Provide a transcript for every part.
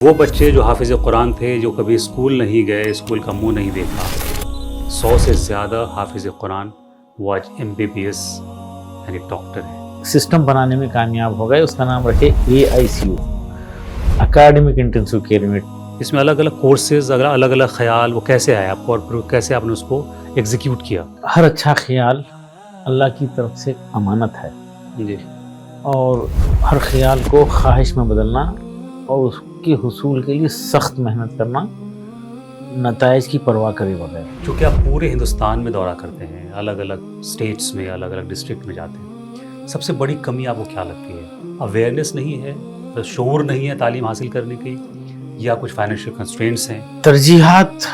وہ بچے جو حافظ قرآن تھے، جو کبھی اسکول نہیں گئے، اسکول کا منہ نہیں دیکھا، 100 سے زیادہ حافظ قرآن وہ آج MBBS یعنی ڈاکٹر ہیں۔ سسٹم بنانے میں کامیاب ہو گئے، اس کا نام رکھے AICU، academic intensive care unit. اس میں الگ الگ کورسز، الگ الگ خیال، وہ کیسے آئے آپ کو اور پھر کیسے آپ نے اس کو ایگزیکیوٹ کیا؟ ہر اچھا خیال اللہ کی طرف سے امانت ہے، جی، اور ہر خیال کو خواہش میں بدلنا اور اس کے حصول کے لیے سخت محنت کرنا، نتائج کی پرواہ کرے بغیر۔ چونکہ آپ پورے ہندوستان میں دورہ کرتے ہیں، الگ الگ اسٹیٹس میں، الگ الگ ڈسٹرکٹ میں جاتے ہیں، سب سے بڑی کمی آپ کو کیا لگتی ہے؟ اویئرنیس نہیں ہے، شعور نہیں ہے تعلیم حاصل کرنے کی، یا کچھ فائنینشیل کنسٹرینٹس ہیں؟ ترجیحات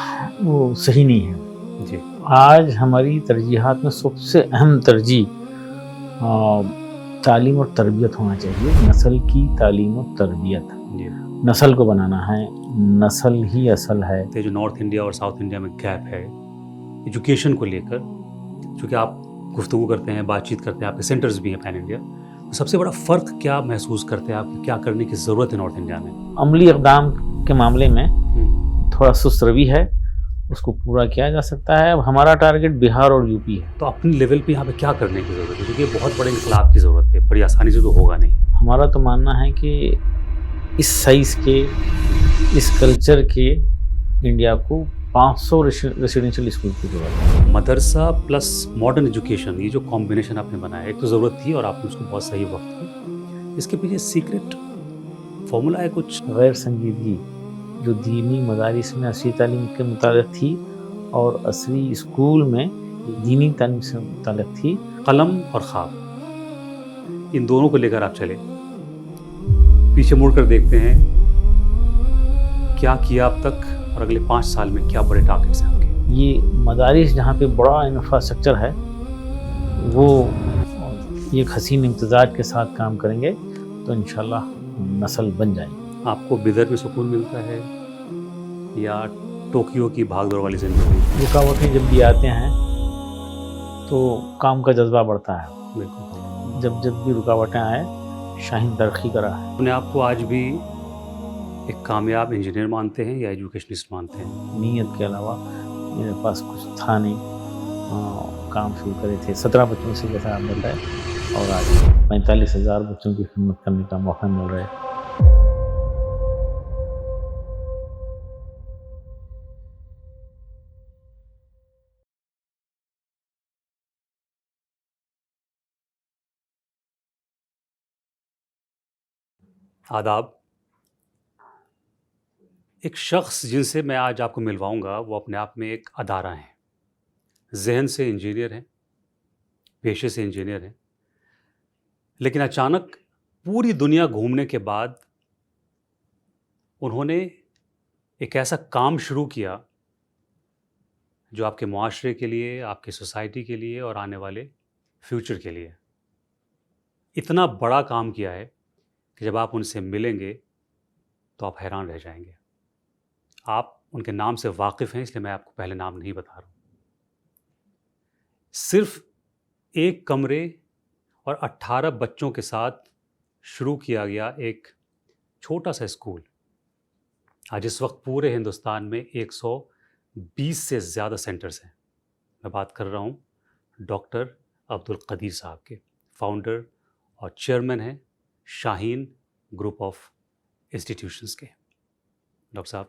وہ صحیح نہیں ہیں۔ جی آج ہماری ترجیحات میں سب سے اہم ترجیح تعلیم اور تربیت ہونا چاہیے، نسل کی تعلیم اور تربیت۔ جی، نسل کو بنانا ہے، نسل ہی اصل ہے۔ جو نارتھ انڈیا اور ساؤتھ انڈیا میں گیپ ہے ایجوکیشن کو لے کر، چونکہ آپ گفتگو کرتے ہیں، بات چیت کرتے ہیں، آپ کے سینٹرز بھی ہیں پین انڈیا، سب سے بڑا فرق کیا محسوس کرتے ہیں آپ؟ کیا کرنے کی ضرورت ہے نارتھ انڈیا میں؟ عملی اقدام کے معاملے میں تھوڑا سست روی ہے، اس کو پورا کیا جا سکتا ہے۔ اب ہمارا ٹارگٹ بہار اور UP ہے۔ تو اپنی لیول پہ یہاں پہ کیا کرنے کی ضرورت ہے؟ کیونکہ یہ بہت بڑے انقلاب کی ضرورت ہے، بڑی آسانی سے تو ہوگا نہیں۔ ہمارا تو ماننا ہے کہ اس سائز کے، اس کلچر کے انڈیا کو 500 ریسیڈینشیل اسکول کی ضرورت ہے۔ مدرسہ پلس ماڈرن ایجوکیشن، یہ جو کمبینیشن آپ نے بنایا ہے، ایک تو ضرورت تھی اور آپ نے اس کو بہت صحیح وقت دی، اس کے پیچھے سیکرٹ فارمولا ہے کچھ؟ غیر سنجیدگی جو دینی مدارس میں عصری تعلیم کے متعلق تھی اور عصری اسکول میں دینی تعلیم سے متعلق تھی۔ قلم اور خواب، ان دونوں کو لے کر آپ چلے، پیچھے مڑ کر دیکھتے ہیں کیا کیا اب تک اور اگلے 5 سال میں کیا بڑے ٹارگٹس ہیں آپ کے؟ یہ مدارس جہاں پہ بڑا انفراسٹرکچر ہے، وہ ایک حسین امتزاج کے ساتھ کام کریں گے تو انشاءاللہ نسل بن جائے گی۔ آپ کو بدر میں سکون ملتا ہے یا ٹوکیو کی بھاگ دوڑ والی زندگی؟ رکاوٹیں جب بھی آتے ہیں تو کام کا جذبہ بڑھتا ہے۔ بالکل۔ جب بھی رکاوٹیں آئے، شاہین ترقی کرا ہے۔ اپنے آپ کو آج بھی ایک کامیاب انجینئر مانتے ہیں یا ایجوکیشنسٹ مانتے ہیں؟ نیت کے علاوہ میرے پاس کچھ تھا نہیں، کام شروع کرے تھے 17 بچوں سے، جیسا آپ بتائے، اور آج 45,000 بچوں کی خدمت کرنے کا موقع مل رہا ہے۔ آداب۔ ایک شخص جن سے میں آج آپ کو ملواؤں گا وہ اپنے آپ میں ایک ادارہ ہیں، ذہن سے انجینئر ہیں، پیشے سے انجینئر ہیں، لیکن اچانک پوری دنیا گھومنے کے بعد انہوں نے ایک ایسا کام شروع کیا جو آپ کے معاشرے کے لیے، آپ کے سوسائٹی کے لیے اور آنے والے فیوچر کے لیے اتنا بڑا کام کیا ہے کہ جب آپ ان سے ملیں گے تو آپ حیران رہ جائیں گے۔ آپ ان کے نام سے واقف ہیں، اس لیے میں آپ کو پہلے نام نہیں بتا رہا ہوں۔ صرف ایک کمرے اور 18 بچوں کے ساتھ شروع کیا گیا ایک چھوٹا سا اسکول آج اس وقت پورے ہندوستان میں 120 سے زیادہ سینٹرز ہیں۔ میں بات کر رہا ہوں ڈاکٹر عبدالقدیر صاحب کے، فاؤنڈر اور چیئرمین ہیں شاہین گروپ آف انسٹیٹیوشنز کے۔ ڈاکٹر صاحب،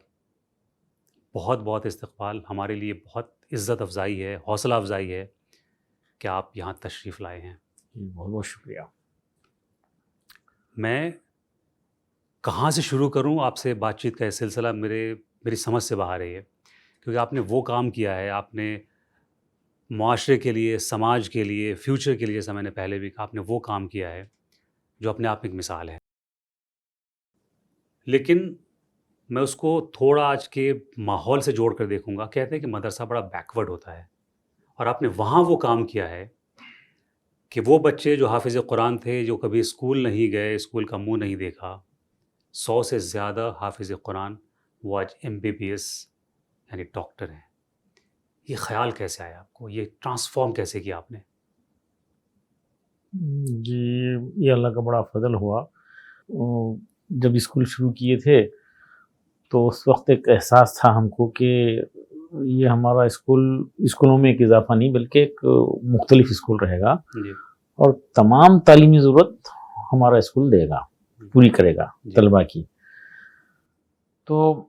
بہت بہت استقبال، ہمارے لیے بہت عزت افزائی ہے، حوصلہ افزائی ہے کہ آپ یہاں تشریف لائے ہیں۔ بہت بہت شکریہ۔ میں کہاں سے شروع کروں؟ آپ سے بات چیت کا یہ سلسلہ میری سمجھ سے باہر ہے، کیونکہ آپ نے وہ کام کیا ہے، آپ نے معاشرے کے لیے، سماج کے لیے، فیوچر کے لیے، جیسا میں نے پہلے بھی کہا، آپ نے وہ کام کیا ہے جو اپنے آپ میں ایک مثال ہے۔ لیکن میں اس کو تھوڑا آج کے ماحول سے جوڑ کر دیکھوں گا۔ کہتے ہیں کہ مدرسہ بڑا بیکورڈ ہوتا ہے، اور آپ نے وہاں وہ کام کیا ہے کہ وہ بچے جو حافظ قرآن تھے، جو کبھی اسکول نہیں گئے، اسکول کا منہ نہیں دیکھا، 100 سے زیادہ حافظ قرآن وہ آج MBBS یعنی ڈاکٹر ہیں۔ یہ خیال کیسے آیا آپ کو؟ یہ ٹرانسفارم کیسے کیا آپ نے؟ جی، یہ اللہ کا بڑا فضل ہوا۔ جب اسکول شروع کیے تھے تو اس وقت ایک احساس تھا ہم کو کہ یہ ہمارا اسکولوں میں ایک اضافہ نہیں بلکہ ایک مختلف اسکول رہے گا جی اور تمام تعلیمی ضرورت ہمارا اسکول دے گا، پوری کرے گا طلباء کی. تو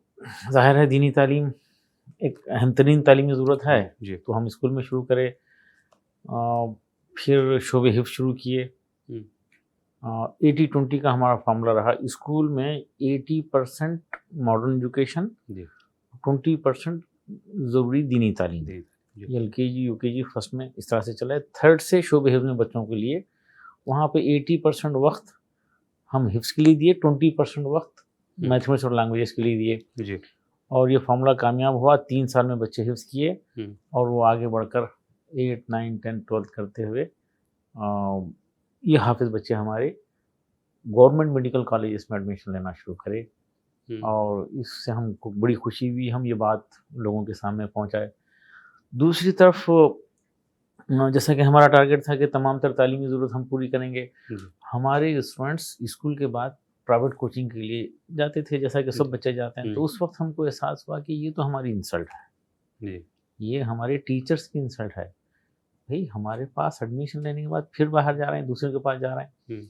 ظاہر ہے دینی تعلیم ایک اہم ترین تعلیمی ضرورت ہے. جی تو ہم اسکول میں شروع کرے، پھر شعبہ حفظ شروع کیے. 80-20 کا ہمارا فارمولا رہا اسکول میں. 80% ماڈرن ایجوکیشن، جی 20% ضروری دینی تعلیم. جی ایل کے جی، یو کے جی فرسٹ میں اس طرح سے چلا ہے. تھرڈ سے شعبہ حفظ میں بچوں کے لیے وہاں پہ 80% وقت ہم حفظ کے لیے دیے، 20% وقت میتھمیٹکس اور لینگویجز کے لیے دیے. جی اور یہ فارمولا کامیاب ہوا. 3 سال میں بچے حفظ کیے اور وہ آگے بڑھ کر 8, 9, 10, 12 کرتے ہوئے یہ حافظ بچے ہمارے گورنمنٹ میڈیکل کالجز میں ایڈمیشن لینا شروع کرے. اور اس سے ہم کو بڑی خوشی ہوئی، ہم یہ بات لوگوں کے سامنے پہنچائے. دوسری طرف جیسا کہ ہمارا ٹارگیٹ تھا کہ تمام تر تعلیمی ضرورت ہم پوری کریں گے. ہمارے اسٹوڈنٹس اسکول کے بعد پرائیویٹ کوچنگ کے لیے جاتے تھے جیسا کہ سب بچے جاتے ہیں. تو اس وقت ہم کو احساس ہوا کہ یہ تو ہماری انسلٹ ہے، یہ ہمارے ٹیچرس کی انسلٹ ہے. بھئی ہمارے پاس ایڈمیشن لینے کے بعد پھر باہر جا رہے ہیں، دوسرے کے پاس جا رہے ہیں.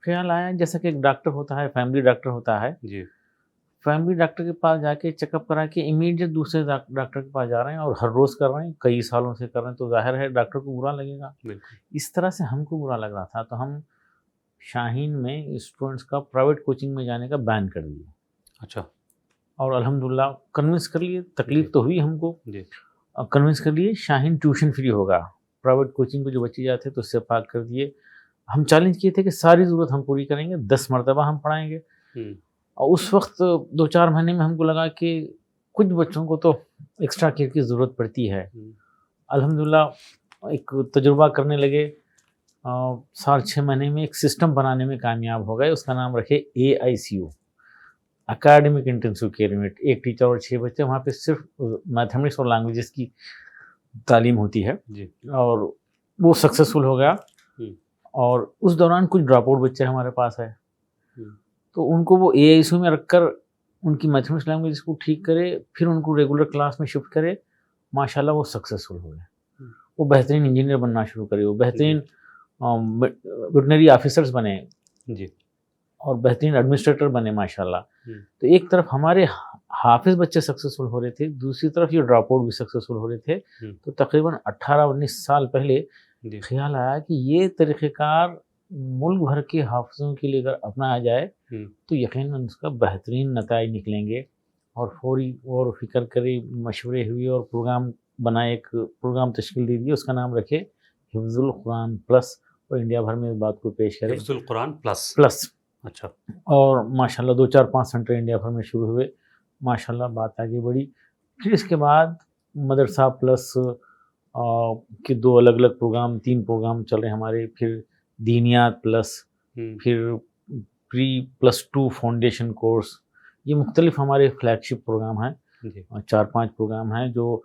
خیال آیا جیسا کہ ایک ڈاکٹر ہوتا ہے، فیملی ڈاکٹر ہوتا ہے، فیملی ڈاکٹر کے پاس جا کے چیک اپ کرا کے امیڈیٹ دوسرے ڈاکٹر کے پاس جا رہے ہیں اور ہر روز کر رہے ہیں، کئی سالوں سے کر رہے ہیں. تو ظاہر ہے ڈاکٹر کو برا لگے گا. اس طرح سے ہم کو برا لگ رہا تھا. تو ہم شاہین میں اسٹوڈنٹس کا پرائیویٹ کوچنگ میں جانے کا بین کر دیے. اچھا. اور الحمدللہ کنونس کر لیے. تکلیف تو ہوئی ہم کو، کنونس کر لیے شاہین ٹیوشن فری ہوگا. پرائیویٹ کوچنگ کو جو بچے جاتے تو اس سے پاک کر دیے. ہم چیلنج کیے تھے کہ ساری ضرورت ہم پوری کریں گے، 10 مرتبہ ہم پڑھائیں گے. اور اس وقت 2-4 مہینے میں ہم کو لگا کہ کچھ بچوں کو تو ایکسٹرا کیئر کی ضرورت پڑتی ہے. الحمدللہ ایک تجربہ کرنے لگے. 6 مہینے میں ایک سسٹم بنانے میں کامیاب ہو گئے. اس کا نام رکھے AICU، academic intensive care unit. ایک ٹیچر اور 6 بچے. وہاں پہ صرف میتھمیٹکس اور لینگویجز کی تعلیم ہوتی ہے. اور وہ سکسیسفل ہو گیا. اور اس دوران کچھ ڈراپ آؤٹ بچے ہمارے پاس ہے، تو ان کو وہ AICU میں رکھ کر ان کی میتھمیٹکس لینگویج کو ٹھیک کرے، پھر ان کو ریگولر کلاس میں شفٹ کرے. ماشاءاللہ وہ سکسیسفل ہو گئے. وہ بہترین انجینئر بننا شروع کرے، وہ بہترین ویٹنری آفیسرز بنے اور بہترین ایڈمنسٹریٹر بنے ماشاءاللہ. تو ایک طرف ہمارے حافظ بچے سکسیسفل ہو رہے تھے، دوسری طرف یہ ڈراپ آؤٹ بھی سکسیسفل ہو رہے تھے. تو تقریباً 18-19 سال پہلے خیال آیا کہ یہ طریقہ کار ملک بھر کے حافظوں کے لیے اگر اپنایا جائے تو یقیناً اس کا بہترین نتائج نکلیں گے. اور فوری غور و فکر کرے، مشورے ہوئے اور پروگرام بنائے، ایک پروگرام تشکیل دے دیے. اس کا نام رکھے حفظ القرآن پلس، اور انڈیا بھر میں اس بات کو پیش کرے حفظ القرآن پلس. اچھا. اور ماشاءاللہ 2-4-5 سینٹر انڈیا بھر میں شروع ہوئے. ماشاءاللہ بات آگے بڑھی. پھر اس کے بعد مدرسہ پلس کے 2 الگ الگ پروگرام، 3 پروگرام چل رہے ہمارے. پھر دینیات پلس، پھر پری+2 فاؤنڈیشن کورس. یہ مختلف ہمارے فلیگ شپ پروگرام ہیں. 4-5 پروگرام ہیں جو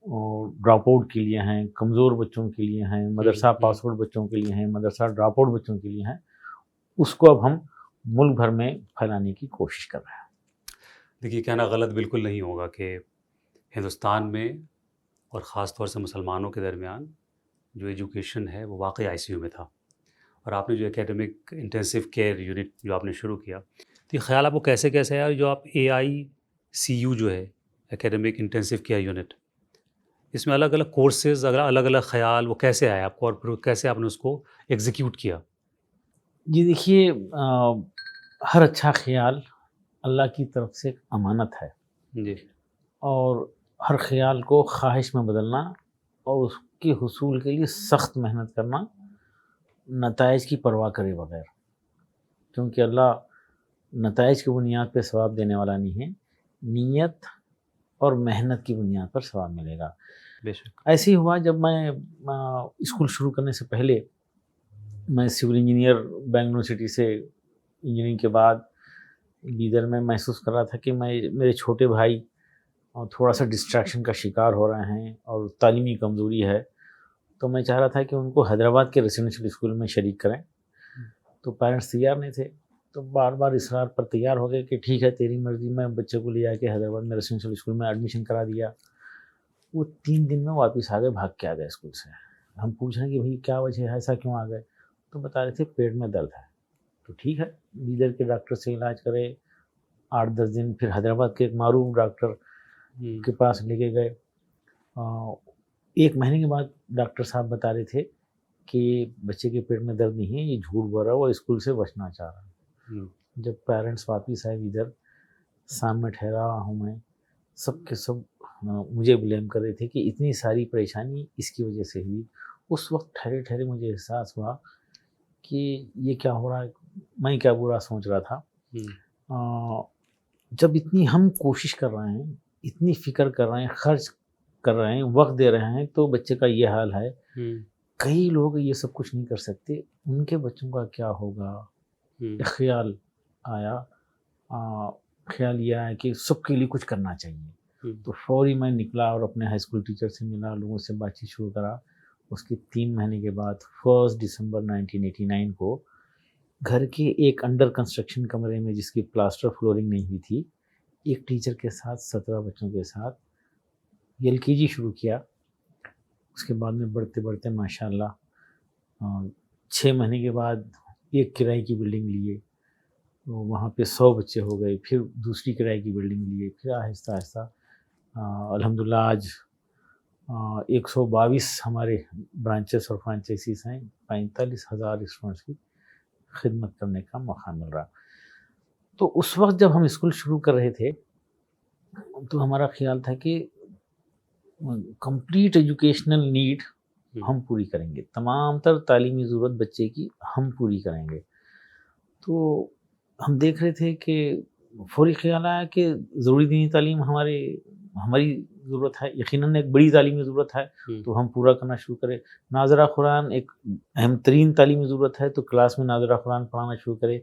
ڈراپ آؤٹ کے لیے ہیں، کمزور بچوں کے لیے ہیں، مدرسہ پاس آؤٹ بچوں کے لیے ہیں، مدرسہ ڈراپ آؤٹ بچوں کے لیے ہیں. اس کو اب ہم ملک بھر میں پھیلانے کی کوشش کر رہے ہیں. دیکھیے کہنا غلط بالکل نہیں ہوگا کہ ہندوستان میں اور خاص طور سے مسلمانوں کے درمیان جو ایجوکیشن ہے وہ واقعی ICU میں تھا. اور آپ نے جو اکیڈمک انٹینسو کیئر یونٹ جو آپ نے شروع کیا، تو یہ خیال آپ کو کیسے آیا جو آپ AICU جو ہے اکیڈمک انٹینسو کیئر یونٹ، اس میں الگ الگ کورسز، الگ الگ خیال، وہ کیسے آیا آپ کو اور پھر کیسے آپ نے اس کو ایگزیکیوٹ کیا؟ جی دیکھیے، ہر اچھا خیال اللہ کی طرف سے ایک امانت ہے. جی. اور ہر خیال کو خواہش میں بدلنا اور اس کے حصول کے لیے سخت محنت کرنا، نتائج کی پرواہ کرے بغیر، کیونکہ اللہ نتائج کی بنیاد پہ ثواب دینے والا نہیں ہے، نیت اور محنت کی بنیاد پر ثواب ملے گا. بے شک. ایسے ہی ہوا جب میں اسکول شروع کرنے سے پہلے میں سول انجینئر بنگلور سٹی سے انجینئرنگ کے بعد بیدر میں محسوس کر رہا تھا کہ میرے چھوٹے بھائی تھوڑا سا ڈسٹریکشن کا شکار ہو رہے ہیں اور تعلیمی کمزوری ہے. تو میں چاہ رہا تھا کہ ان کو حیدرآباد کے ریزیڈنشیل اسکول میں شریک کریں. تو پیرنٹس تیار نہیں تھے. تو بار بار اصرار پر تیار ہو گئے کہ ٹھیک ہے تیری مرضی. میں بچے کو لے آ کے حیدرآباد میں ریزیڈینشیل اسکول میں ایڈمیشن کرا دیا. وہ 3 دن میں واپس آ گئے, بھاگ کے آ گئے اسکول سے. ہم پوچھ رہے ہیں کہ بھائی کیا وجہ ہے, ایسا کیوں آ گئے؟ تو بتا رہے تھے پیٹ میں درد ہے. تو ٹھیک ہے, بیدر کے ڈاکٹر سے علاج کرے. 8-10 دن پھر حیدرآباد کے ایک معروف ڈاکٹر کے پاس لے کے گئے. 1 مہینے کے بعد ڈاکٹر صاحب بتا رہے تھے کہ بچے کے پیٹ میں درد نہیں ہے, یہ جھوٹ بول رہا ہے, وہ اسکول سے بچنا چاہ رہا ہے. جب پیرنٹس واپس آئے ادھر, سامنے ٹھہرا ہوں میں, سب کے سب مجھے بلیم کر رہے تھے کہ اتنی ساری پریشانی اس کی وجہ سے ہوئی. اس وقت ٹھہرے ٹھہرے مجھے احساس ہوا کہ یہ کیا ہو رہا ہے, میں کیا برا سوچ رہا تھا. جب اتنی ہم کوشش کر رہے ہیں, اتنی فکر کر رہے ہیں, خرچ کر رہے ہیں, وقت دے رہے ہیں, تو بچے کا یہ حال ہے. کئی لوگ یہ سب کچھ نہیں کر سکتے, ان کے بچوں کا کیا ہوگا. خیال آیا, خیال یہ آیا کہ سب کے لیے کچھ کرنا چاہیے. تو فوری میں نکلا اور اپنے ہائی اسکول ٹیچر سے ملا, لوگوں سے بات چیت شروع کرا. اس کے 3 مہینے کے بعد 1 دسمبر 1989 کو گھر کے ایک انڈر کنسٹرکشن کمرے میں, جس کی پلاسٹر فلورنگ نہیں ہوئی تھی, ایک ٹیچر کے ساتھ 17 بچوں کے ساتھ LKG شروع کیا. اس کے بعد میں بڑھتے بڑھتے ماشاءاللہ 6 مہینے کے بعد ایک کرائے کی بلڈنگ لیے, وہاں پہ 100 بچے ہو گئے. پھر دوسری کرائے کی بلڈنگ لیے, پھر آہستہ آہستہ الحمدللہ آج 122 ہمارے برانچز اور فرانچائزیز ہیں. 45,000 اسٹوڈنٹس کی خدمت کرنے کا موقع مل رہا. تو اس وقت جب ہم اسکول شروع کر رہے تھے تو ہمارا خیال تھا کہ کمپلیٹ ایجوکیشنل نیڈ ہم پوری کریں گے, تمام تر تعلیمی ضرورت بچے کی ہم پوری کریں گے. تو ہم دیکھ رہے تھے کہ فوری خیال آیا کہ ضروری دینی تعلیم ہماری ضرورت ہے, یقیناً ایک بڑی تعلیمی ضرورت ہے, تو ہم پورا کرنا شروع کریں. ناظرہ قرآن ایک اہم ترین تعلیمی ضرورت ہے, تو کلاس میں ناظرہ قرآن پڑھانا شروع کرے.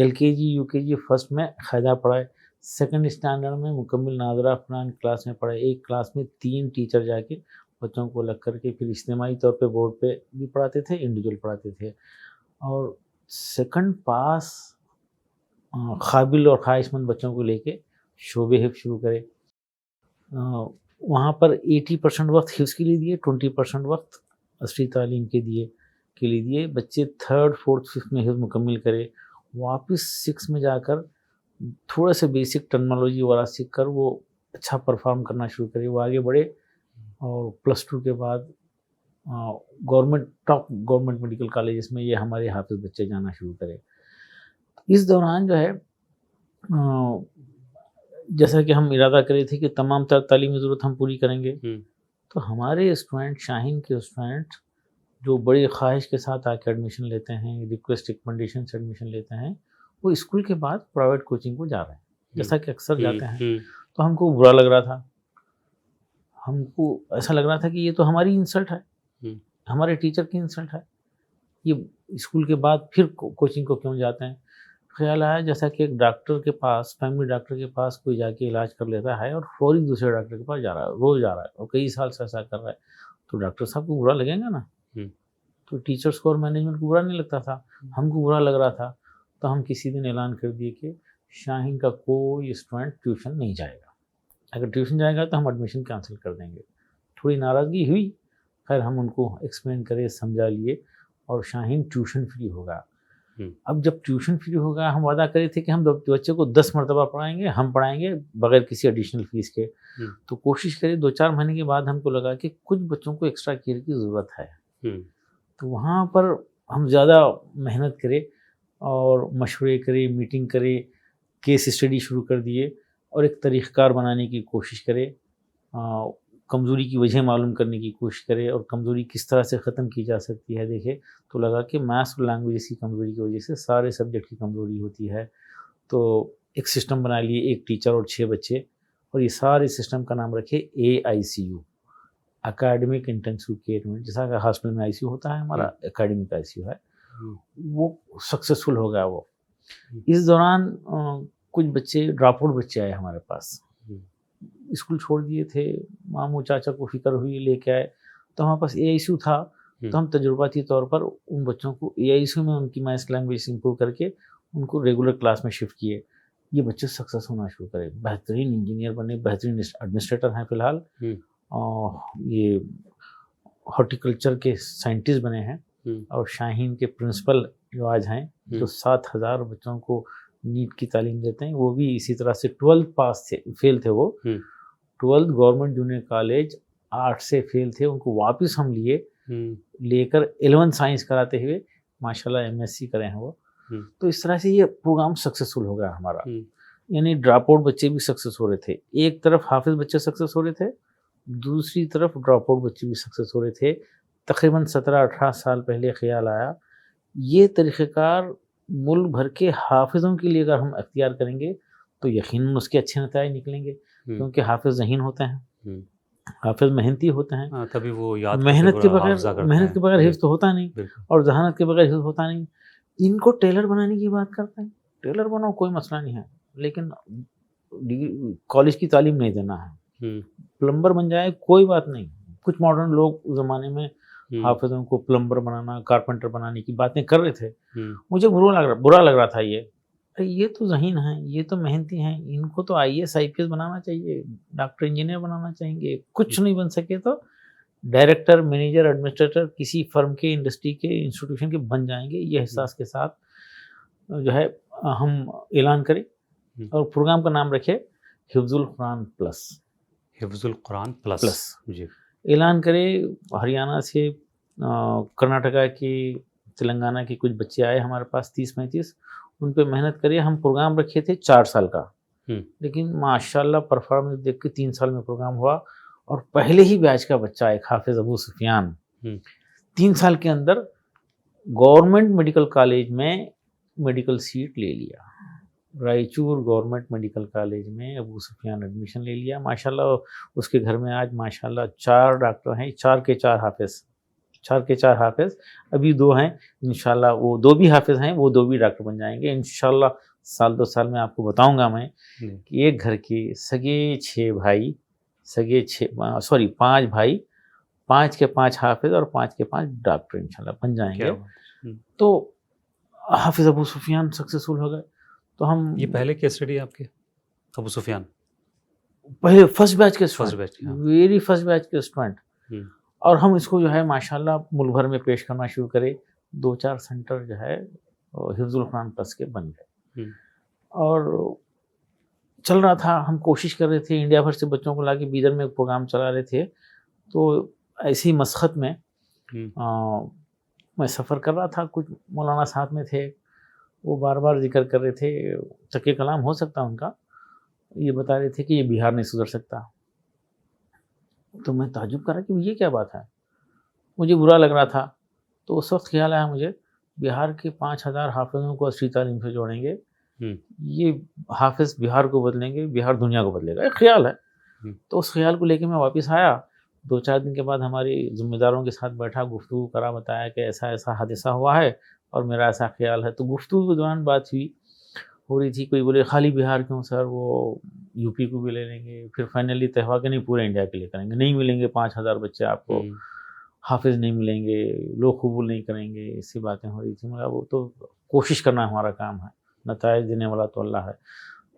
LKG UKG فرسٹ میں قاعدہ پڑھائے, 2nd اسٹینڈرڈ میں مکمل ناظرہ قرآن کلاس میں پڑھائے. ایک کلاس میں 3 ٹیچر جا کے بچوں کو الگ کر کے پھر اجتماعی طور پہ بورڈ پہ بھی پڑھاتے تھے, انڈیویجول پڑھاتے تھے. اور 2nd پاس قابل اور خواہش مند بچوں کو لے کے شعبے حفظ شروع کرے. وہاں پر 80% وقت حفظ کے لیے دیے, 20% وقت عصری تعلیم کے لیے دیے. بچے 3rd 4th 5th میں حفظ مکمل کرے, واپس 6 میں جا کر تھوڑا سا بیسک ٹرمنالوجی والا سیکھ کر وہ اچھا پرفارم کرنا شروع کرے, وہ آگے بڑھے. اور +2 کے بعد ٹاپ گورنمنٹ میڈیکل کالجز میں یہ ہمارے حافظ بچے جانا شروع کرے. اس دوران جو ہے جیسا کہ ہم ارادہ کرے تھے کہ تمام تر تعلیمی ضرورت ہم پوری کریں گے, تو ہمارے اسٹوڈنٹ, شاہین کے اسٹوڈنٹ جو بڑی خواہش کے ساتھ آ کے ایڈمیشن لیتے ہیں, ریکویسٹ ریکمنڈیشن سے ایڈمیشن لیتے ہیں, وہ اسکول کے بعد پرائیویٹ کوچنگ کو جا رہے ہیں, جیسا کہ اکثر جاتے ہیں. تو ہم کو برا لگ رہا تھا, ہم کو ایسا لگ رہا تھا کہ یہ تو ہماری انسلٹ ہے, ہمارے ٹیچر کی انسلٹ ہے, یہ اسکول کے بعد پھر کوچنگ کو کیوں جاتے ہیں. خیال آیا جیسا کہ ایک ڈاکٹر کے پاس, فیملی ڈاکٹر کے پاس کوئی جا کے علاج کر لیتا ہے اور فوری دوسرے ڈاکٹر کے پاس جا رہا ہے, روز جا رہا ہے, اور کئی سال سے ایسا کر رہا ہے, تو ڈاکٹر صاحب کو برا لگے گا نا. تو ٹیچرس کو اور مینجمنٹ کو برا نہیں لگتا تھا, ہم کو برا لگ رہا تھا. تو ہم کسی دن اعلان کر دیے کہ شاہین کا کوئی اسٹوڈنٹ ٹیوشن نہیں جائے گا, اگر ٹیوشن جائے گا تو ہم ایڈمیشن کینسل کر دیں گے. تھوڑی ناراضگی ہوئی, خیر ہم ان کو ایکسپلین کرے, سمجھا لیے, اور شاہین ٹیوشن فری ہوگا. اب جب ٹیوشن فری ہوگا, ہم وعدہ کرے تھے کہ ہم بچے کو 10 مرتبہ پڑھائیں گے, ہم پڑھائیں گے بغیر کسی ایڈیشنل فیس کے. تو کوشش کرے 2-4 مہینے کے بعد ہم کو لگا کہ کچھ بچوں کو ایکسٹرا کیئر کی ضرورت ہے. تو وہاں پر ہم زیادہ محنت کرے اور مشورے کرے, میٹنگ کرے, کیس اسٹڈی شروع کر دیے, اور ایک طریقہ کار بنانے کی کوشش کرے, کمزوری کی وجہ معلوم کرنے کی کوشش کرے, اور کمزوری کس طرح سے ختم کی جا سکتی ہے. دیکھے تو لگا کہ میتھس اور لینگویجز کی کمزوری کی وجہ سے سارے سبجیکٹ کی کمزوری ہوتی ہے. تو ایک سسٹم بنا لیے, ایک ٹیچر اور 6 بچے, اور یہ سارے سسٹم کا نام رکھے AICU, اکیڈمک انٹینسیو کیئر یونٹ. جیسا کہ ہاسپٹل میں ICU ہوتا ہے, ہمارا اکیڈمک ICU ہے. وہ سکسیسفل ہو گیا. وہ اس دوران کچھ بچے ڈراپ آؤٹ بچے آئے ہمارے پاس, اسکول چھوڑ دیے تھے, ماموں چاچا کو فکر ہوئی, لے کے آئے. تو ہمارے پاس AICU تھا, تو ہم تجرباتی طور پر ان بچوں کو AICU میں ان کی میتھس لینگویج امپروو کر کے ان کو ریگولر کلاس میں شفٹ کیے. یہ بچے سکسیس ہونا شروع کرے, بہترین انجینئر بنے, بہترین ایڈمنسٹریٹر ہیں فی الحال, اور یہ ہارٹیکلچر کے سائنٹسٹ بنے ہیں, اور شاہین کے پرنسپل جو آج ہیں, جو 7,000 بچوں کو نیٹ کی تعلیم دیتے ہیں, وہ بھی اسی طرح سے 12 پاس تھے, فیل تھے وہ, 12 گورنمنٹ جونیئر کالج 8 سے فیل تھے, ان کو واپس ہم لے کر 11 سائنس کراتے ہوئے ماشاءاللہ MSc کرے ہیں وہ. تو اس طرح سے یہ پروگرام سکسیسفل ہو گیا ہمارا. یعنی ڈراپ آؤٹ بچے بھی سکسیس ہو رہے تھے, ایک طرف حافظ بچے سکسیس ہو رہے تھے, دوسری طرف ڈراپ آؤٹ بچے بھی سکسیس ہو رہے تھے. تقریباً 17-18 سال پہلے خیال آیا یہ طریقہ کار ملک بھر کے حافظوں کے لیے اگر ہم اختیار کریں گے تو یقیناً اس کے اچھے نتائج نکلیں گے, کیونکہ حافظ ذہین ہوتے ہیں, حافظ محنتی ہوتے ہیں, تبھی وہ یاد محنت کے بغیر حفظ تو ہوتا نہیں, اور ذہانت کے بغیر حفظ ہوتا نہیں. ان کو ٹیلر بنانے کی بات کرتے ہیں, ٹیلر بناؤ کوئی مسئلہ نہیں ہے, لیکن کالج کی تعلیم نہیں دینا ہے. پلمبر بن جائے کوئی بات نہیں, کچھ ماڈرن لوگ اس زمانے میں حافظوں کو پلمبر بنانا, کارپینٹر بنانے کی باتیں کر رہے تھے. مجھے برا لگ رہا تھا, یہ تو ذہین ہیں, یہ تو محنتی ہیں, ان کو تو IAS IPS بنانا چاہیے, ڈاکٹر انجینئر بنانا چاہیے. کچھ نہیں بن سکے تو ڈائریکٹر, مینیجر, ایڈمنسٹریٹر کسی فرم کے, انڈسٹری کے, انسٹیٹیوشن کے بن جائیں گے. یہ احساس کے ساتھ جو ہے ہم اعلان کریں اور پروگرام کا نام رکھے حفظ القرآن پلس. حفظ القرآن پلس جی اعلان کرے. ہریانہ سے, کرناٹکا کی, تلنگانہ کے کچھ بچے آئے ہمارے پاس 30-35, ان پہ محنت کریے. ہم پروگرام رکھے تھے 4 سال کا, لیکن ماشاءاللہ پرفارمنس دیکھ کے 3 سال میں پروگرام ہوا, اور پہلے ہی بیچ کا بچہ ایک حافظ ابو سفیان 3 سال کے اندر گورنمنٹ میڈیکل کالج میں میڈیکل سیٹ لے لیا. رائچور گورنمنٹ میڈیکل کالج میں ابو سفیان ایڈمیشن لے لیا. ماشاءاللہ اس کے گھر میں آج ماشاءاللہ 4 ڈاکٹر ہیں, 4 کے 4 حافظ. ابھی 2 ہیں, انشاءاللہ وہ 2 بھی حافظ ہیں, وہ 2 بھی ڈاکٹر بن جائیں گے انشاءاللہ. سال 2 سال میں آپ کو بتاؤں گا میں کہ ایک گھر کے سگے 5 بھائی, 5 کے 5 حافظ اور 5 کے 5 ڈاکٹر انشاءاللہ بن جائیں گے. تو حافظ ابو سفیان سکسیسفل ہو گئے. تو ہم یہ پہلے کیس اسٹڈی ہے آپ کے ابو سفیان؟ پہلے فرسٹ بیچ کے ویری فرسٹ بیچ کے اسٹوڈنٹ, اور ہم اس کو جو ہے ماشاءاللہ ملک بھر میں پیش کرنا شروع کرے. 2-4 سینٹر جو ہے حفظ القرآن پلس کے بن گئے, اور چل رہا تھا. ہم کوشش کر رہے تھے, انڈیا بھر سے بچوں کو لا کے بیدر میں ایک پروگرام چلا رہے تھے. تو ایسی مسخت میں میں سفر کر رہا تھا, کچھ مولانا ساتھ میں تھے, وہ بار بار ذکر کر رہے تھے, چکے کلام ہو سکتا ان کا, یہ بتا رہے تھے کہ یہ بہار نہیں سدھر سکتا. تو میں تعجب کر رہا کہ یہ کیا بات ہے, مجھے برا لگ رہا تھا. تو اس وقت خیال آیا مجھے, بہار کے 5,000 حافظوں کو عصری تعلیم سے جوڑیں گے, یہ حافظ بہار کو بدلیں گے, بہار دنیا کو بدلے گا, ایک خیال ہے. تو اس خیال کو لے کے میں واپس آیا. 2-4 دن کے بعد ہماری ذمہ داروں کے ساتھ بیٹھا, گفتگو کرا, بتایا کہ ایسا ایسا حادثہ ہوا ہے اور میرا ایسا خیال ہے. تو گفتگو کے دوران بات ہو رہی تھی. کوئی بولے خالی بہار کیوں سر, وہ UP کو بھی لے لیں گے. پھر فائنلی طے ہوا کہ نہیں, پورے انڈیا کے لیے کریں گے. نہیں ملیں گے 5,000 بچے آپ کو, حافظ نہیں ملیں گے, لوگ قبول نہیں کریں گے. ایسی باتیں ہو رہی تھی. مگر وہ تو کوشش کرنا ہمارا کام ہے, نتائج دینے والا تو اللہ ہے.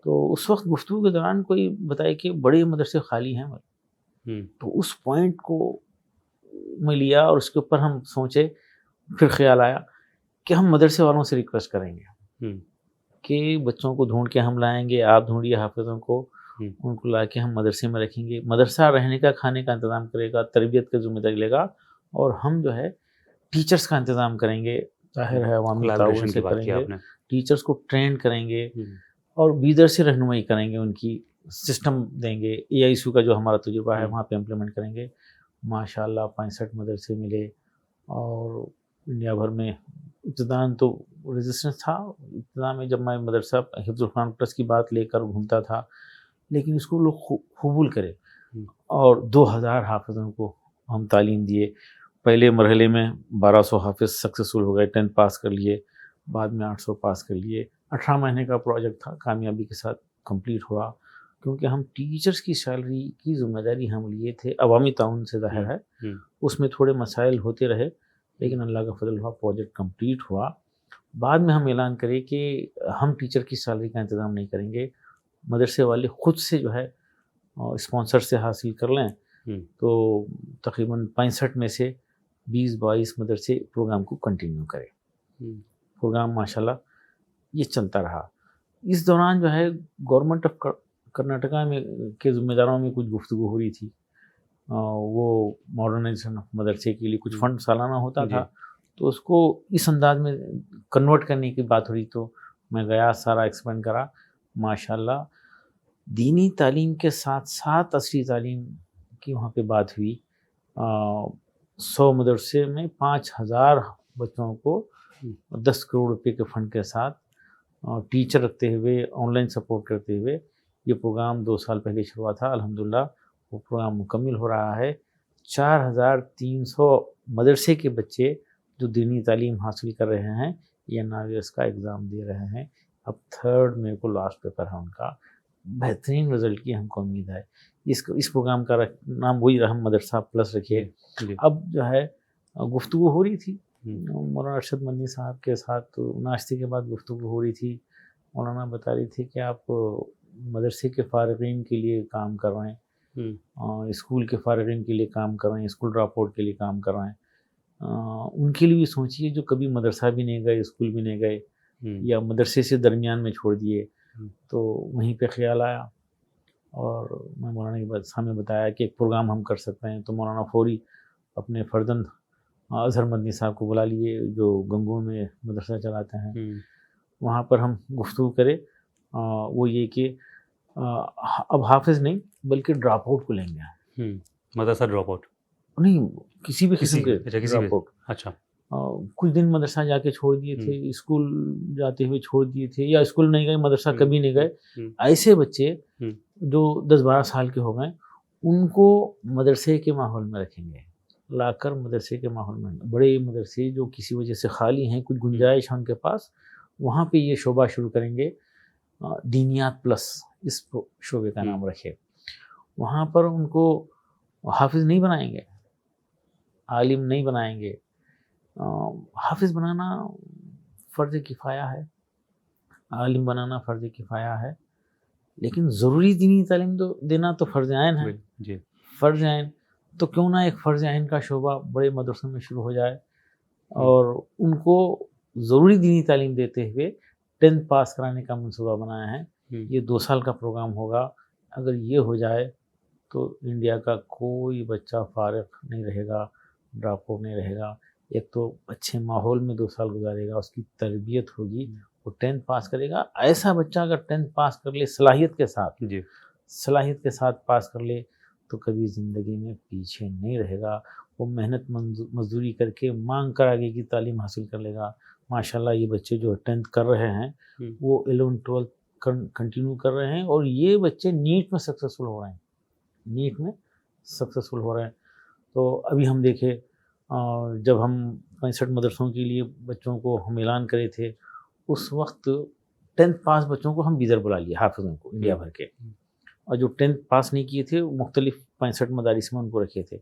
تو اس وقت گفتگو کے دوران کوئی بتائے کہ بڑے مدرسے خالی ہیں. تو اس پوائنٹ کو میں لیا اور اس کے اوپر ہم سوچے. پھر خیال آیا کہ ہم مدرسے والوں سے ریکویسٹ کریں گے کہ بچوں کو ڈھونڈ کے ہم لائیں گے, آپ ڈھونڈیے حافظوں کو, ان کو لا کے ہم مدرسے میں رکھیں گے. مدرسہ رہنے کا, کھانے کا انتظام کرے گا, تربیت کا ذمہ داری لے گا, اور ہم جو ہے ٹیچرز کا انتظام کریں گے. ظاہر ہے عوامی تعاون سے کریں گے, ٹیچرز کو ٹرین کریں گے, اور بیدر سے رہنمائی کریں گے, ان کی سسٹم دیں گے. AISU کا جو ہمارا تجربہ ہے وہاں پہ امپلیمنٹ کریں گے. ماشاءاللہ 65 مدرسے ملے, اور انڈیا بھر میں ابتداً تو ریزسٹنس تھا. ابتدا میں جب میں مدرسہ حفظ القرآن پلس کی بات لے کر گھومتا تھا, لیکن اس کو لوگ قبول کرے, اور 2,000 حافظوں کو ہم تعلیم دیے. پہلے مرحلے میں 1,200 حافظ سکسیسفل ہو گئے, 10 پاس کر لیے, بعد میں 800 پاس کر لیے. 18 مہینے کا پروجیکٹ تھا, کامیابی کے ساتھ کمپلیٹ ہوا, کیونکہ ہم ٹیچرز کی سیلری کی ذمہ داری ہم لیے تھے. عوامی تعاون سے ظاہر ہے, اس میں تھوڑے مسائل ہوتے رہے, لیکن اللہ کا فضل ہوا, پروجیکٹ کمپلیٹ ہوا. بعد میں ہم اعلان کریں کہ ہم ٹیچر کی سیلری کا انتظام نہیں کریں گے، مدرسے والے خود سے جو ہے اسپانسر سے حاصل کر لیں، تو تقریباً 65 میں سے 20-22 مدرسے پروگرام کو کنٹینیو کرے. پروگرام ماشاءاللہ یہ چلتا رہا. اس دوران جو ہے گورنمنٹ آف کرناٹکا میں کے ذمہ داروں میں کچھ گفتگو ہو رہی تھی. وہ ماڈرنائزیشن آف مدرسے کے لیے کچھ فنڈ سالانہ ہوتا تھا، تو اس کو اس انداز میں کنورٹ کرنے کی بات ہو رہی. تو میں گیا، سارا ایکسپلین کرا. ماشاءاللہ دینی تعلیم کے ساتھ ساتھ عصری تعلیم کی وہاں پہ بات ہوئی. 100 مدرسے میں 5000 بچوں کو 10 کروڑ روپے کے فنڈ کے ساتھ ٹیچر رکھتے ہوئے، آن لائن سپورٹ کرتے ہوئے یہ پروگرام 2 سال پہلے شروع ہوا تھا. الحمدللہ وہ پروگرام مکمل ہو رہا ہے. 4300 مدرسے کے بچے جو دینی تعلیم حاصل کر رہے ہیں یا NAVES کا ایگزام دے رہے ہیں. اب 3 مئی کو لاسٹ پیپر ہے ان کا. بہترین رزلٹ کی ہم کو امید ہے. اس پروگرام کا نام وہی رحم مدرسہ پلس رکھیے. اب جو ہے گفتگو ہو رہی تھی مولانا ارشد مدنی صاحب کے ساتھ، تو ناشتے کے بعد گفتگو ہو رہی تھی. مولانا بتا رہی تھی کہ آپ مدرسے کے فارغین کے لیے کام کر رہے ہیں، اسکول کے فارغین کے لیے کام کر رہے ہیں، اسکول ڈراپ آؤٹ کے لیے کام کر رہے ہیں. ان کے لیے بھی سوچیے جو کبھی مدرسہ بھی نہیں گئے، اسکول بھی نہیں گئے، یا مدرسے سے درمیان میں چھوڑ دیے. تو وہیں پہ خیال آیا اور میں مولانا کے سامنے بتایا کہ ایک پروگرام ہم کر سکتے ہیں. تو مولانا فوری اپنے فرزند اظہر مدنی صاحب کو بلا لیے جو گنگو میں مدرسہ چلاتے ہیں. وہاں پر ہم گفتگو کرے. وہ یہ کہ اب حافظ نہیں بلکہ ڈراپ آؤٹ کو لیں گے. مدرسہ ڈراپ آؤٹ نہیں، کسی بھی قسم کے ڈراپ آؤٹ. اچھا. کچھ دن مدرسہ جا کے چھوڑ دیے تھے، اسکول جاتے ہوئے چھوڑ دیے تھے، یا اسکول نہیں گئے، مدرسہ کبھی نہیں گئے. ایسے بچے جو 10-12 سال کے ہو گئے ان کو مدرسے کے ماحول میں رکھیں گے، لا کر مدرسے کے ماحول میں. بڑے مدرسے جو کسی وجہ سے خالی ہیں، کچھ گنجائش ہے ان کے پاس، وہاں پہ یہ شعبہ شروع کریں گے. دینیات پلس اس شعبے کا نام رکھے. وہاں پر ان کو حافظ نہیں بنائیں گے، عالم نہیں بنائیں گے. حافظ بنانا فرض کفایہ ہے، عالم بنانا فرض کفایہ ہے، لیکن ضروری دینی تعلیم دینا تو فرض عین ہے. جی فرض عین تو کیوں نہ ایک فرض عین کا شعبہ بڑے مدرسوں میں شروع ہو جائے اور ان کو ضروری دینی تعلیم دیتے ہوئے 10th پاس کرانے کا منصوبہ بنایا ہے. یہ 2 سال کا پروگرام ہوگا. اگر یہ ہو جائے تو انڈیا کا کوئی بچہ فارغ نہیں رہے گا، ڈراپ آؤٹ نہیں رہے گا. ایک تو اچھے ماحول میں 2 سال گزارے گا، اس کی تربیت ہوگی، وہ 10th پاس کرے گا. ایسا بچہ اگر 10th پاس کر لے صلاحیت کے ساتھ پاس کر لے تو کبھی زندگی میں پیچھے نہیں رہے گا. وہ محنت مزدوری کر کے مانگ کر آگے کی تعلیم حاصل کر لے گا. ماشاءاللہ یہ بچے جو 10th کر رہے ہیں وہ 11th-12th کنٹینیو کر رہے ہیں، اور یہ بچے نیٹ میں سکسیسفل ہو رہے ہیں. تو ابھی ہم دیکھے جب ہم 65 مدرسوں کے لیے بچوں کو ہم اعلان کرے تھے، اس وقت 10th پاس بچوں کو ہم بیدر بلا لیے، حافظوں کو انڈیا بھر کے. اور جو 10th پاس نہیں کیے تھے مختلف 65 مدارس میں ان کو رکھے تھے.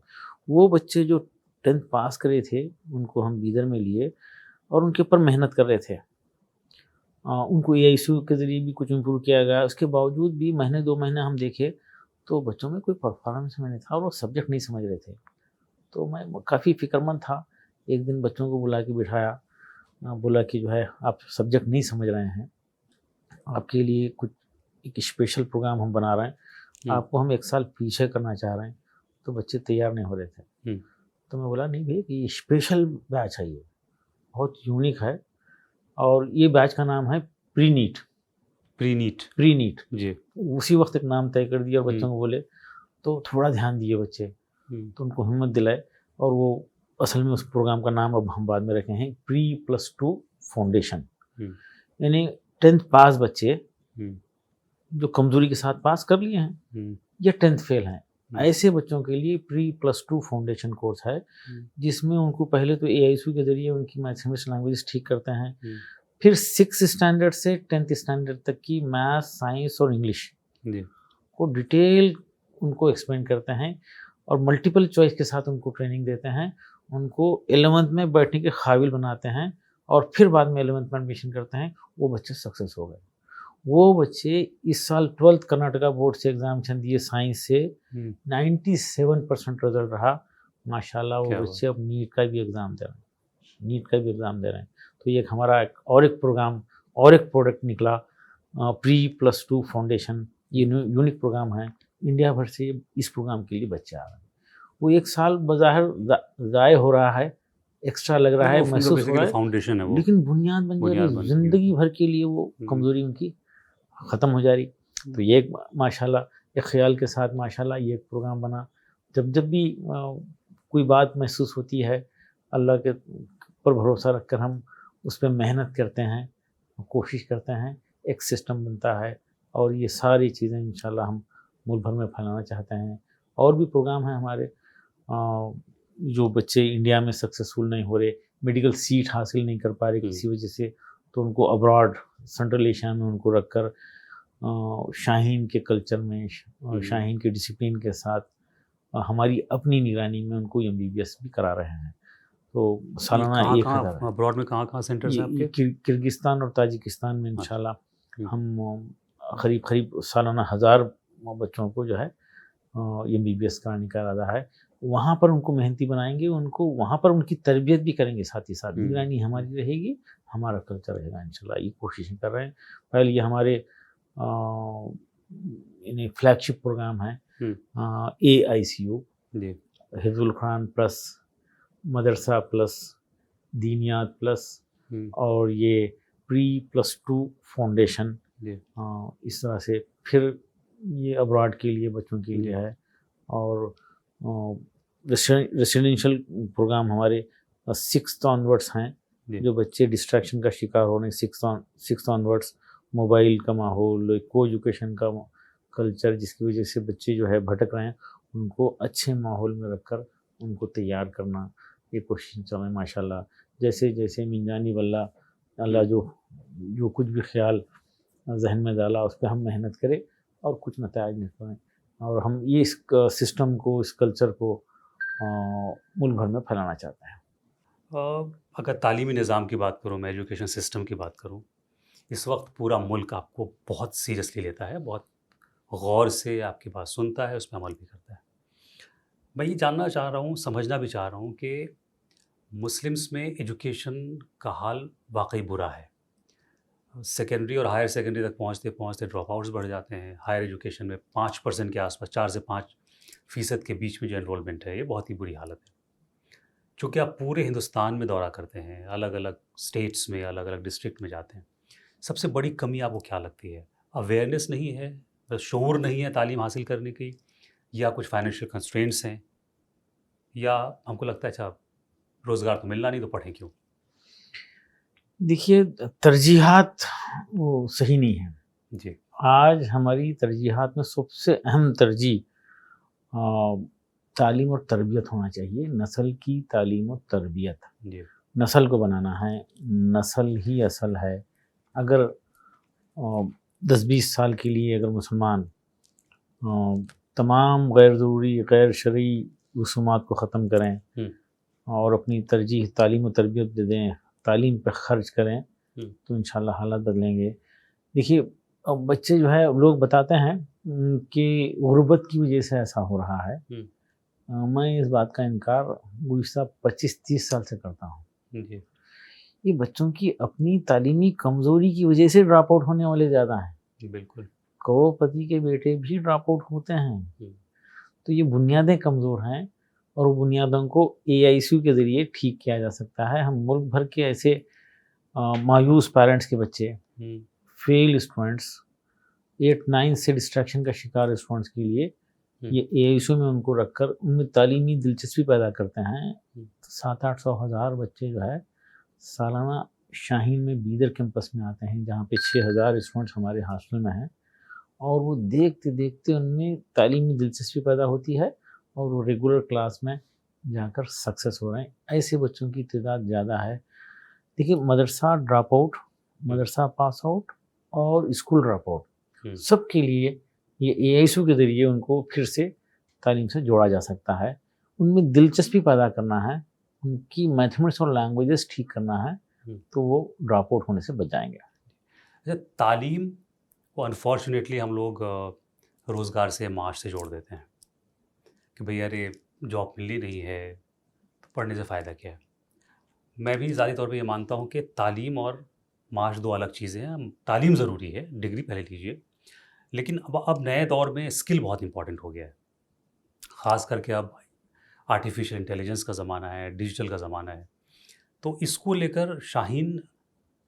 وہ بچے جو 10th پاس کرے تھے ان کو ہم بیدر میں لیے اور ان کے اوپر محنت کر رہے تھے. ان کو AISU کے ذریعے بھی کچھ امپروو کیا گیا. اس کے باوجود بھی 2 مہینے ہم دیکھے تو بچوں میں کوئی پرفارمنس میں نہیں تھا اور وہ سبجیکٹ نہیں سمجھ رہے تھے. تو میں کافی فکر مند تھا. ایک دن بچوں کو بلا کے بٹھایا، بولا کہ جو ہے آپ سبجیکٹ نہیں سمجھ رہے ہیں، آپ کے لیے کچھ ایک اسپیشل پروگرام ہم بنا رہے ہیں، آپ کو ہم 1 سال پیچھے کرنا چاہ رہے ہیں. تو بچے تیار نہیں ہو رہے تھے. تو میں بولا نہیں بھائی، یہ اسپیشل بیچ ہے، یہ بہت یونیک ہے، اور یہ بیچ کا نام ہے پری نیٹ. جی. اسی وقت ایک نام طے کر دیا اور بچوں کو بولے تو تھوڑا دھیان دیے بچے، تو ان کو ہمت دلائے. اور وہ اصل میں اس پروگرام کا نام اب ہم بعد میں رکھے ہیں Pre+2 فاؤنڈیشن. یعنی 10th پاس بچے جو کمزوری کے ساتھ پاس کر لیے ہیں یا 10th فیل ہیں، ایسے بچوں کے لیے Pre+2 فاؤنڈیشن کورس ہے، جس میں ان کو پہلے تو AISU کے ذریعے ان کی میتھمیٹکس لینگویج ٹھیک کرتے ہیں، پھر 6th اسٹینڈرڈ سے 10th اسٹینڈرڈ تک کی میتھ، سائنس اور انگلش کو ڈیٹیل ان کو ایکسپلین کرتے ہیں، اور ملٹیپل چوائس کے ساتھ ان کو ٹریننگ دیتے ہیں. ان کو 11th میں بیٹھنے کے قابل بناتے ہیں اور پھر بعد میں 11th میں ایڈمیشن کرتے ہیں، وہ بچے سکسیس ہو گئے. وہ بچے اس سال 12th کرناٹکا بورڈ سے ایگزامشن دیے سائنس سے، 97% رزلٹ رہا. ماشاء اللہ وہ بچے اب نیٹ کا بھی ایگزام دے رہے ہیں. تو یہ ہمارا ایک پروگرام اور ایک پروڈکٹ نکلا، پری+2 فاؤنڈیشن. یہ یونیک پروگرام ہے، انڈیا بھر سے اس پروگرام کے لیے بچے آ رہے ہیں. وہ ایک سال بظاہر ضائع ہو رہا ہے، ایکسٹرا لگ رہا ہے، محسوس ہو رہا ہے، لیکن بنیاد بن جا رہی، زندگی بھر کے لیے وہ کمزوری ان کی ختم ہو جا رہی. تو یہ ماشاءاللہ ایک خیال کے ساتھ ماشاءاللہ یہ ایک پروگرام بنا. جب بھی کوئی بات محسوس ہوتی ہے، اللہ کے پر بھروسہ رکھ کر ہم اس پہ محنت کرتے ہیں، کوشش کرتے ہیں، ایک سسٹم بنتا ہے. اور یہ ساری چیزیں انشاءاللہ ہم ملک بھر میں پھیلانا چاہتے ہیں. اور بھی پروگرام ہیں ہمارے، جو بچے انڈیا میں سکسیسفل نہیں ہو رہے، میڈیکل سیٹ حاصل نہیں کر پا رہے کسی وجہ سے، تو ان کو ابراڈ سنٹرل ایشیا میں ان کو رکھ کر شاہین کے کلچر میں، شاہین کے ڈسپلن کے ساتھ ہماری اپنی نگرانی میں ان کو MBBS بھی کرا رہے ہیں. تو سالانہ 1000 ابراڈ میں کہاں سینٹرز ہیں آپ کے؟ کرگستان اور تاجکستان میں انشاءاللہ ہم قریب سالانہ 1000 بچوں کو جو ہے MBBS کرانے کا ارادہ ہے. وہاں پر ان کو محنتی بنائیں گے، ان کو وہاں پر ان کی تربیت بھی کریں گے، ساتھ ہی ساتھ نگرانی ہماری رہے گی، ہمارا کلچر رہے گا انشاءاللہ. یہ کوششیں کر رہے ہیں. پہلے یہ ہمارے فلیگ شپ پروگرام ہیں، AICU، حفظ القرآن پلس، مدرسہ پلس، دینیات پلس، اور یہ پری+2 فاؤنڈیشن. اس طرح سے پھر یہ ابراڈ کے لیے بچوں کے لیے ہے. اور ریسیڈینشل پروگرام ہمارے 6th آنورڈس ہیں، جو بچے ڈسٹریکشن کا شکار ہونے، 6th آنورڈس، موبائل کا ماحول، کو ایجوکیشن کا کلچر، جس کی وجہ سے بچے جو ہے بھٹک رہے ہیں، ان کو اچھے ماحول میں رکھ کر ان کو تیار کرنا، یہ کوشش چل رہی ہے ماشاءاللہ. جیسے من جانب اللہ جو کچھ بھی خیال ذہن میں ڈالا اس پہ ہم محنت کریں اور کچھ نتائج نکلیں، اور ہم یہ اس سسٹم کو، اس کلچر کو ملک بھر میں پھیلانا چاہتے ہیں. اگر تعلیمی نظام کی بات کروں، میں ایجوکیشن سسٹم کی بات کروں، اس وقت پورا ملک آپ کو بہت سیریسلی لیتا ہے، بہت غور سے آپ کی بات سنتا ہے، اس پہ عمل بھی کرتا ہے. میں یہ جاننا چاہ رہا ہوں، سمجھنا بھی چاہ رہا ہوں کہ مسلمس میں ایجوکیشن کا حال واقعی برا ہے. سیکنڈری اور ہائر سیکنڈری تک پہنچتے ڈراپ آؤٹس بڑھ جاتے ہیں. ہائر ایجوکیشن میں 5% کے آس پاس، 4 سے 5% کے بیچ میں جو انرولمنٹ ہے، یہ بہت ہی بری حالت ہے. چونکہ آپ پورے ہندوستان میں دورہ کرتے ہیں، الگ الگ اسٹیٹس میں، الگ الگ ڈسٹرکٹ میں جاتے ہیں، سب سے بڑی کمی آپ کو کیا لگتی ہے؟ اویئرنیس نہیں ہے، شعور نہیں ہے تعلیم حاصل کرنے کی، یا کچھ فائنینشیل کنسٹرینٹس ہیں، یا ہم کو لگتا ہے اچھا روزگار تو ملنا نہیں تو پڑھیں کیوں؟ دیکھیے، ترجیحات وہ صحیح نہیں ہیں. جی. آج ہماری ترجیحات میں سب سے اہم ترجیح تعلیم اور تربیت ہونا چاہیے. نسل کی تعلیم و تربیت. جی. نسل کو بنانا ہے، نسل ہی اصل ہے. اگر 10-20 سال کے لیے اگر مسلمان تمام غیر ضروری، غیر شرعی رسومات کو ختم کریں اور اپنی ترجیح تعلیم و تربیت دے دیں، تعلیم پہ خرچ کریں، تو انشاءاللہ حالات بدلیں گے. دیکھیے، بچے جو ہے، لوگ بتاتے ہیں کہ غربت کی وجہ سے ایسا ہو رہا ہے. میں اس بات کا انکار گزشتہ 25-30 سال سے کرتا ہوں. یہ بچوں کی اپنی تعلیمی کمزوری کی وجہ سے ڈراپ آؤٹ ہونے والے زیادہ ہیں. بالکل. کروڑ پتی کے بیٹے بھی ڈراپ آؤٹ ہوتے ہیں. تو یہ بنیادیں کمزور ہیں، اور وہ بنیادوں کو AICU کے ذریعے ٹھیک کیا جا سکتا ہے. ہم ملک بھر کے ایسے مایوس پیرنٹس کے بچے، فیل اسٹوڈنٹس، 8-9 سے ڈسٹریکشن کا شکار اسٹوڈنٹس کے لیے یہ AICU میں ان کو رکھ کر ان میں تعلیمی دلچسپی پیدا کرتے ہیں. 700-800 ہزار بچے جو ہے سالانہ شاہین میں بیدر کیمپس میں آتے ہیں، جہاں پہ 6000 اسٹوڈنٹس ہمارے ہاسٹل میں ہیں، اور وہ دیکھتے دیکھتے ان میں تعلیمی دلچسپی پیدا ہوتی ہے، اور وہ ریگولر کلاس میں جا کر سکسیس ہو رہے ہیں. ایسے بچوں کی تعداد زیادہ ہے. دیکھیے، مدرسہ ڈراپ آؤٹ، مدرسہ پاس آؤٹ اور اسکول ڈراپ آؤٹ، سب کے لیے یہ AICU کے ذریعے ان کو پھر سے تعلیم سے جوڑا جا سکتا ہے. ان میں دلچسپی پیدا کرنا ہے، ان کی میتھمیٹکس اور لینگویجز ٹھیک کرنا ہے، تو وہ ڈراپ آؤٹ ہونے سے بچ جائیں گے. اچھا، تعلیم کو انفارچونیٹلی ہم لوگ روزگار سے معاش سے جوڑ دیتے ہیں کہ بھئی ارے جاب ملی نہیں ہے تو پڑھنے سے فائدہ کیا ہے. میں بھی ذاتی طور پہ یہ مانتا ہوں کہ تعلیم اور معاش دو الگ چیزیں ہیں. تعلیم ضروری ہے، ڈگری پہلے لیجیے، لیکن اب نئے دور میں اسکل بہت امپورٹنٹ ہو گیا ہے. خاص کر کے اب آرٹیفیشیل انٹیلیجنس کا زمانہ ہے، ڈیجیٹل کا زمانہ ہے. تو اس کو لے کر شاہین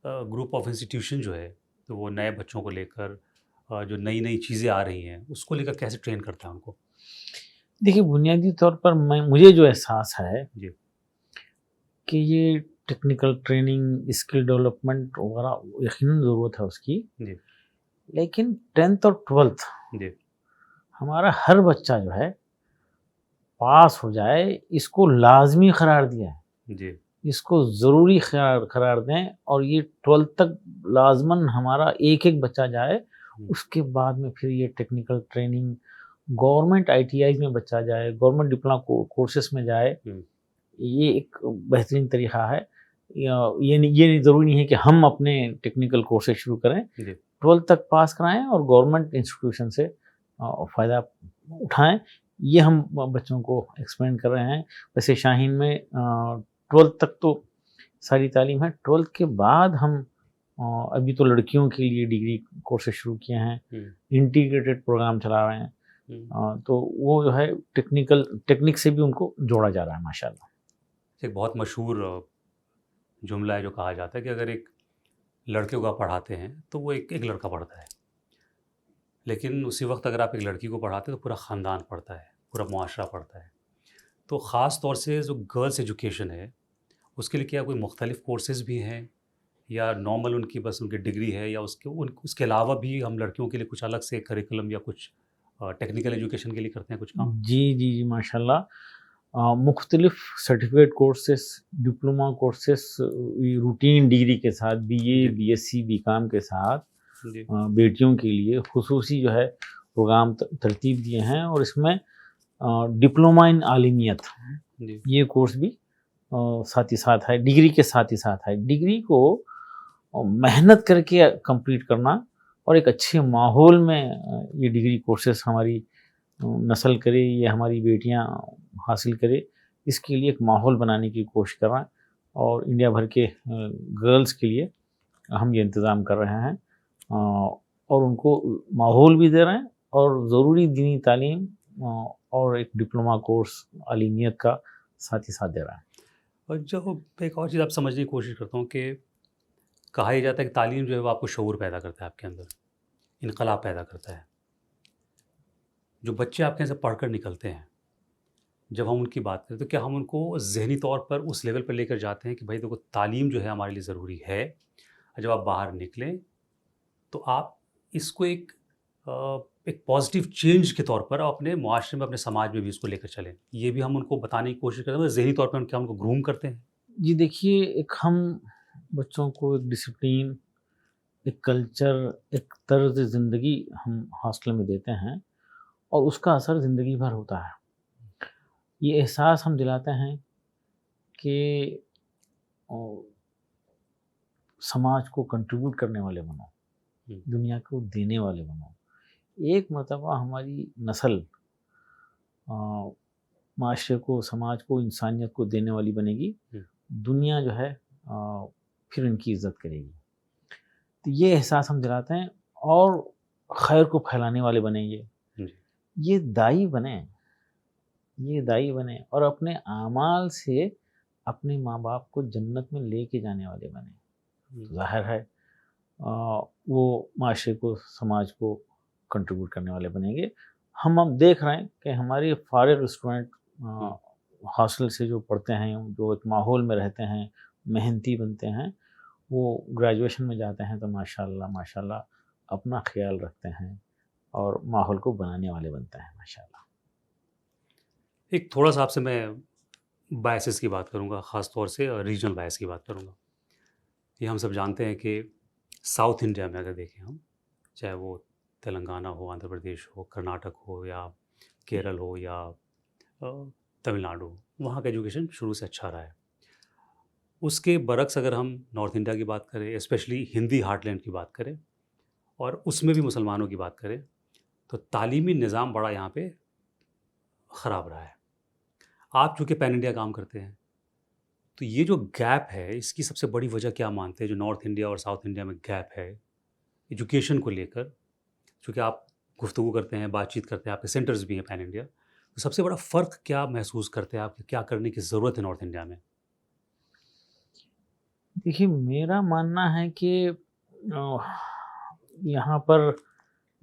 گروپ آف انسٹیٹیوشن جو ہے تو وہ نئے بچوں کو لے کر جو نئی نئی چیزیں آ رہی ہیں اس کو لے کر کیسے ٹرین کرتا ہے ان کو؟ دیکھیے بنیادی طور پر مجھے جو احساس ہے جی کہ یہ ٹیکنیکل ٹریننگ، اسکل ڈیولپمنٹ وغیرہ یقیناً ضرورت ہے اس کی، جی لیکن 10th اور 12th جی ہمارا ہر بچہ جو ہے پاس ہو جائے، اس کو لازمی قرار دیا ہے، جی اس کو ضروری قرار دیں، اور یہ 12th تک لازماً ہمارا ایک بچہ جائے. اس کے بعد میں پھر یہ ٹیکنیکل ٹریننگ گورنمنٹ ITI میں بچہ جائے، گورنمنٹ ڈپلوما کورسز میں جائے. یہ ایک بہترین طریقہ ہے. یہ ضروری نہیں ہے کہ ہم اپنے ٹیکنیکل کورسز شروع کریں، 12th تک پاس کرائیں اور گورنمنٹ انسٹیٹیوشن سے فائدہ اٹھائیں. یہ ہم بچوں کو ایکسپلین کر رہے ہیں. ویسے شاہین میں 12th تک تو ساری تعلیم ہے. 12th کے بعد ہم ابھی تو لڑکیوں کے لیے ڈگری کورسز شروع کیے ہیں، انٹیگریٹڈ پروگرام چلا رہے ہیں. تو وہ جو ہے ٹیکنیک سے بھی ان کو جوڑا جا رہا ہے ماشاءاللہ. ایک بہت مشہور جملہ ہے جو کہا جاتا ہے کہ اگر ایک لڑکے کو آپ پڑھاتے ہیں تو وہ ایک لڑکا پڑھتا ہے، لیکن اسی وقت اگر آپ ایک لڑکی کو پڑھاتے ہیں تو پورا خاندان پڑھتا ہے، پورا معاشرہ پڑھتا ہے. تو خاص طور سے جو گرلس ایجوکیشن ہے اس کے لیے کیا کوئی مختلف کورسز بھی ہیں یا نارمل ان کی بس ان کی ڈگری ہے، یا اس کے علاوہ بھی ہم لڑکیوں کے لیے کچھ الگ سے کریکولم یا کچھ ٹیکنیکل ایجوکیشن کے لیے کرتے ہیں کچھ کام؟ جی ماشاءاللہ. مختلف certificate courses, diploma courses routine degree کے ساتھ، BA BSc BCom کے ساتھ بیٹیوں کے لیے خصوصی جو ہے پروگرام ترتیب دیے ہیں. اور اس میں ڈپلوما ان عالمیت یہ کورس بھی ساتھ ہی ساتھ ہے، ڈگری کے ساتھ ہی ساتھ ہے. ڈگری کو محنت کر کے کمپلیٹ کرنا اور ایک اچھے ماحول میں یہ ڈگری کورسز ہماری نسل کرے، یہ ہماری بیٹیاں حاصل کرے، اس کے لیے ایک ماحول بنانے کی کوشش کر رہے ہیں. اور انڈیا بھر کے گرلز کے لیے ہم یہ انتظام کر رہے ہیں اور ان کو ماحول بھی دے رہے ہیں اور ضروری دینی تعلیم اور ایک ڈپلوما کورس عالمیت کا ساتھ ہی ساتھ دے رہا ہے. اور جو ایک اور چیز آپ سمجھنے کی کوشش کرتا ہوں کہ کہا یہ جاتا ہے کہ تعلیم جو ہے وہ آپ کو شعور پیدا کرتا ہے، آپ کے اندر انقلاب پیدا کرتا ہے. جو بچے آپ کے یہاں سے پڑھ کر نکلتے ہیں، جب ہم ان کی بات کریں تو کیا ہم ان کو ذہنی طور پر اس لیول پر لے کر جاتے ہیں کہ بھائی دیکھو تعلیم جو ہے ہمارے لیے ضروری ہے، اور جب آپ باہر نکلیں تو آپ اس کو ایک پازیٹیو چینج کے طور پر اپنے معاشرے میں، اپنے سماج میں بھی اس کو لے کر چلیں؟ یہ بھی ہم ان کو بتانے کی کوشش کرتے ہیں، ذہنی طور پر ان کو گروم کرتے ہیں. جی دیکھیے، ایک ہم بچوں کو ایک ڈسپلین، ایک کلچر، ایک طرز زندگی ہم ہاسٹل میں دیتے ہیں اور اس کا اثر زندگی بھر ہوتا ہے. یہ احساس ہم دلاتے ہیں کہ سماج کو کنٹریبیوٹ کرنے والے بنو، دنیا کو دینے والے بنو. ایک مرتبہ ہماری نسل معاشرے کو، سماج کو، انسانیت کو دینے والی بنے گی، دنیا جو ہے پھر ان کی عزت کرے گی. تو یہ احساس ہم دلاتے ہیں اور خیر کو پھیلانے والے بنیں گے. یہ دائی بنیں اور اپنے اعمال سے اپنے ماں باپ کو جنت میں لے کے جانے والے بنیں. ظاہر ہے وہ معاشرے کو، سماج کو کنٹریبیوٹ کرنے والے بنیں گے. ہم دیکھ رہے ہیں کہ ہمارے فارغ اسٹوڈنٹ ہاسٹل سے جو پڑھتے ہیں، جو ایک ماحول میں رہتے ہیں، محنتی بنتے ہیں، وہ گریجویشن میں جاتے ہیں تو ماشاءاللہ اپنا خیال رکھتے ہیں اور ماحول کو بنانے والے بنتے ہیں ماشاءاللہ. ایک تھوڑا سا آپ سے میں بائسز کی بات کروں گا، خاص طور سے ریجنل بائس کی بات کروں گا. یہ ہم سب جانتے ہیں کہ ساؤتھ انڈیا میں اگر دیکھیں ہم، چاہے وہ تلنگانہ ہو، آندھرا پردیش ہو، کرناٹک ہو، یا کیرل ہو، یا تمل ناڈو ہو، وہاں کا ایجوکیشن شروع سے اچھا رہا ہے. اس کے برعکس اگر ہم نارتھ انڈیا کی بات کریں، اسپیشلی ہندی ہارٹ لینڈ کی بات کریں اور اس میں بھی مسلمانوں کی بات کریں، تو تعلیمی نظام بڑا یہاں پہ خراب رہا ہے. آپ چونکہ پین انڈیا کام کرتے ہیں، تو یہ جو گیپ ہے اس کی سب سے بڑی وجہ کیا مانتے ہیں جو نارتھ انڈیا اور ساؤتھ انڈیا میں گیپ ہے ایجوکیشن کو لے کر؟ چونکہ آپ گفتگو کرتے ہیں، بات چیت کرتے ہیں، آپ کے سینٹرز بھی ہیں پین انڈیا، تو سب سے بڑا فرق کیا محسوس کرتے ہیں آپ کہ کیا کرنے کی ضرورت ہے نارتھ انڈیا میں؟ دیکھیے میرا ماننا ہے کہ یہاں پر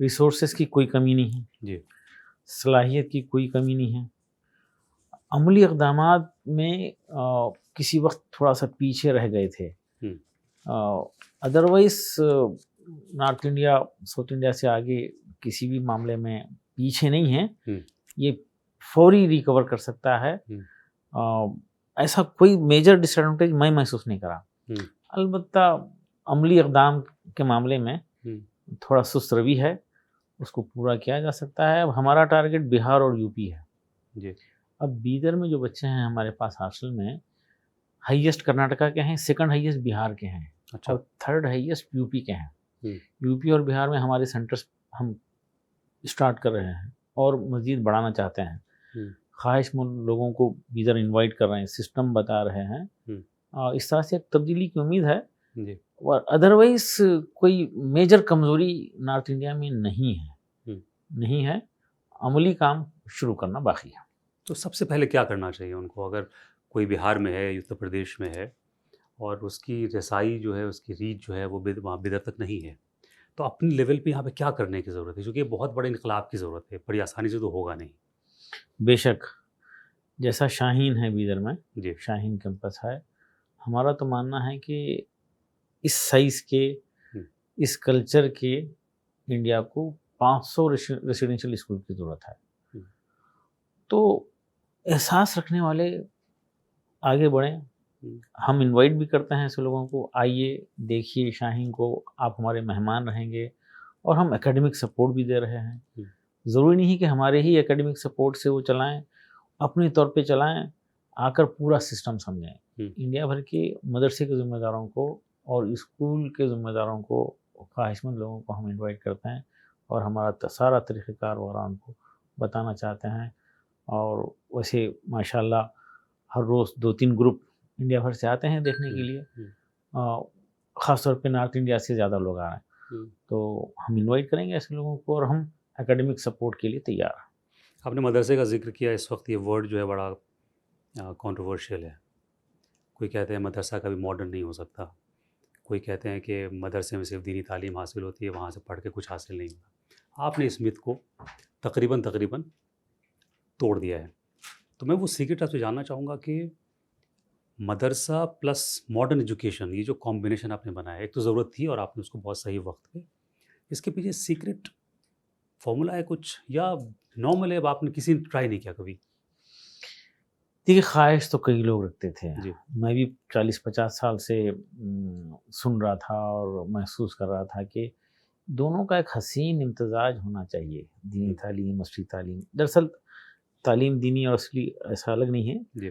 ریسورسز کی کوئی کمی نہیں ہے، جی. صلاحیت کی کوئی کمی نہیں ہے. عملی اقدامات میں کسی وقت تھوڑا سا پیچھے رہ گئے تھے. Otherwise north India south India سے آگے کسی بھی معاملے میں پیچھے نہیں ہے. یہ فوری ریکور کر سکتا ہے. ایسا کوئی میجر ڈس ایڈوانٹیج میں محسوس نہیں کرا. البتہ عملی اقدام کے معاملے میں تھوڑا سست روی ہے، اس کو پورا کیا جا سکتا ہے. اب ہمارا ٹارگٹ بہار اور یو پی ہے. جی. اب بیدر میں جو بچے ہیں ہمارے پاس ہاسٹل میں، ہائیسٹ کرناٹکا کے ہیں، سیکنڈ ہائیسٹ بہار کے ہیں، اور تھرڈ ہائیسٹ یو پی کے ہیں. یو پی اور بہار میں ہمارے سینٹرز ہم اسٹارٹ کر رہے ہیں اور مزید بڑھانا چاہتے ہیں. خواہش مند لوگوں کو بیدر انوائٹ کر رہے ہیں، سسٹم بتا رہے ہیں. اس طرح سے ایک تبدیلی کی امید ہے. اور ادروائز کوئی میجر کمزوری نارتھ انڈیا میں نہیں ہے. عملی کام شروع کرنا باقی ہے. تو سب سے پہلے کیا کرنا چاہیے ان کو؟ اگر کوئی بہار میں ہے، اتر پردیش میں ہے، اور اس کی رسائی جو ہے، اس کی ریچ جو ہے وہ وہاں بدر تک نہیں ہے، تو اپنے لیول پہ یہاں پہ کیا کرنے کی ضرورت ہے؟ کیونکہ یہ بہت بڑے انقلاب کی ضرورت ہے، بڑی آسانی سے تو ہوگا نہیں. بے شک. جیسا شاہین ہے بیدر میں، جی. شاہین کیمپس ہے، ہمارا تو ماننا ہے کہ اس سائز کے، اس کلچر کے انڈیا کو 500 ریسیڈینشیل اسکول کی ضرورت ہے. تو احساس رکھنے والے آگے بڑھیں. ہم انوائٹ بھی کرتے ہیں ایسے لوگوں کو، آئیے دیکھیے شاہین کو، آپ ہمارے مہمان رہیں گے. اور ہم اکیڈمک سپورٹ بھی دے رہے ہیں. ضروری نہیں کہ ہمارے ہی اکیڈمک سپورٹ سے وہ چلائیں، اپنے طور پہ چلائیں، آ کر پورا سسٹم سمجھیں. انڈیا بھر کے مدرسے کے ذمہ داروں کو اور اسکول کے ذمہ داروں کو، خواہش مند لوگوں کو ہم انوائٹ کرتے ہیں اور ہمارا سارا طریقہ کار وغیرہ ان کو بتانا چاہتے ہیں. اور ویسے ماشاءاللہ ہر روز 2-3 گروپ انڈیا بھر سے آتے ہیں دیکھنے کے لیے. خاص طور پہ نارتھ انڈیا سے زیادہ لوگ آ رہے ہیں. تو ہم انوائٹ کریں گے ایسے لوگوں کو، اور ہم اکیڈمک سپورٹ کے لیے تیار ہیں. آپ نے مدرسے کا ذکر کیا. اس وقت یہ ورڈ جو ہے بڑا کنٹروورشیل ہے. کوئی کہتے ہیں مدرسہ کبھی ماڈرن نہیں ہو سکتا، کوئی کہتے ہیں کہ مدرسے میں صرف دینی تعلیم حاصل ہوتی ہے، وہاں سے پڑھ کے کچھ حاصل نہیں ہوتا. آپ نے اس مت کو تقریباً توڑ دیا ہے. تو میں وہ سیکرٹ آپ سے جاننا چاہوں گا کہ مدرسہ پلس ماڈرن ایجوکیشن، یہ جو کمبینیشن آپ نے بنایا ہے، ایک تو ضرورت تھی اور آپ نے اس کو بہت صحیح وقت پہ، اس کے پیچھے سیکرٹ فارمولا ہے کچھ، یا نارمل ہے، اب آپ نے کسی نے ٹرائی نہیں کیا کبھی؟ دیکھیے خواہش تو کئی لوگ رکھتے تھے. جی. میں بھی 40-50 سال سے سن رہا تھا اور محسوس کر رہا تھا کہ دونوں کا ایک حسین امتزاج ہونا چاہیے. دینی تعلیم، عصری تعلیم. دراصل تعلیم دینی اور عصری ایسا الگ نہیں ہے. جی.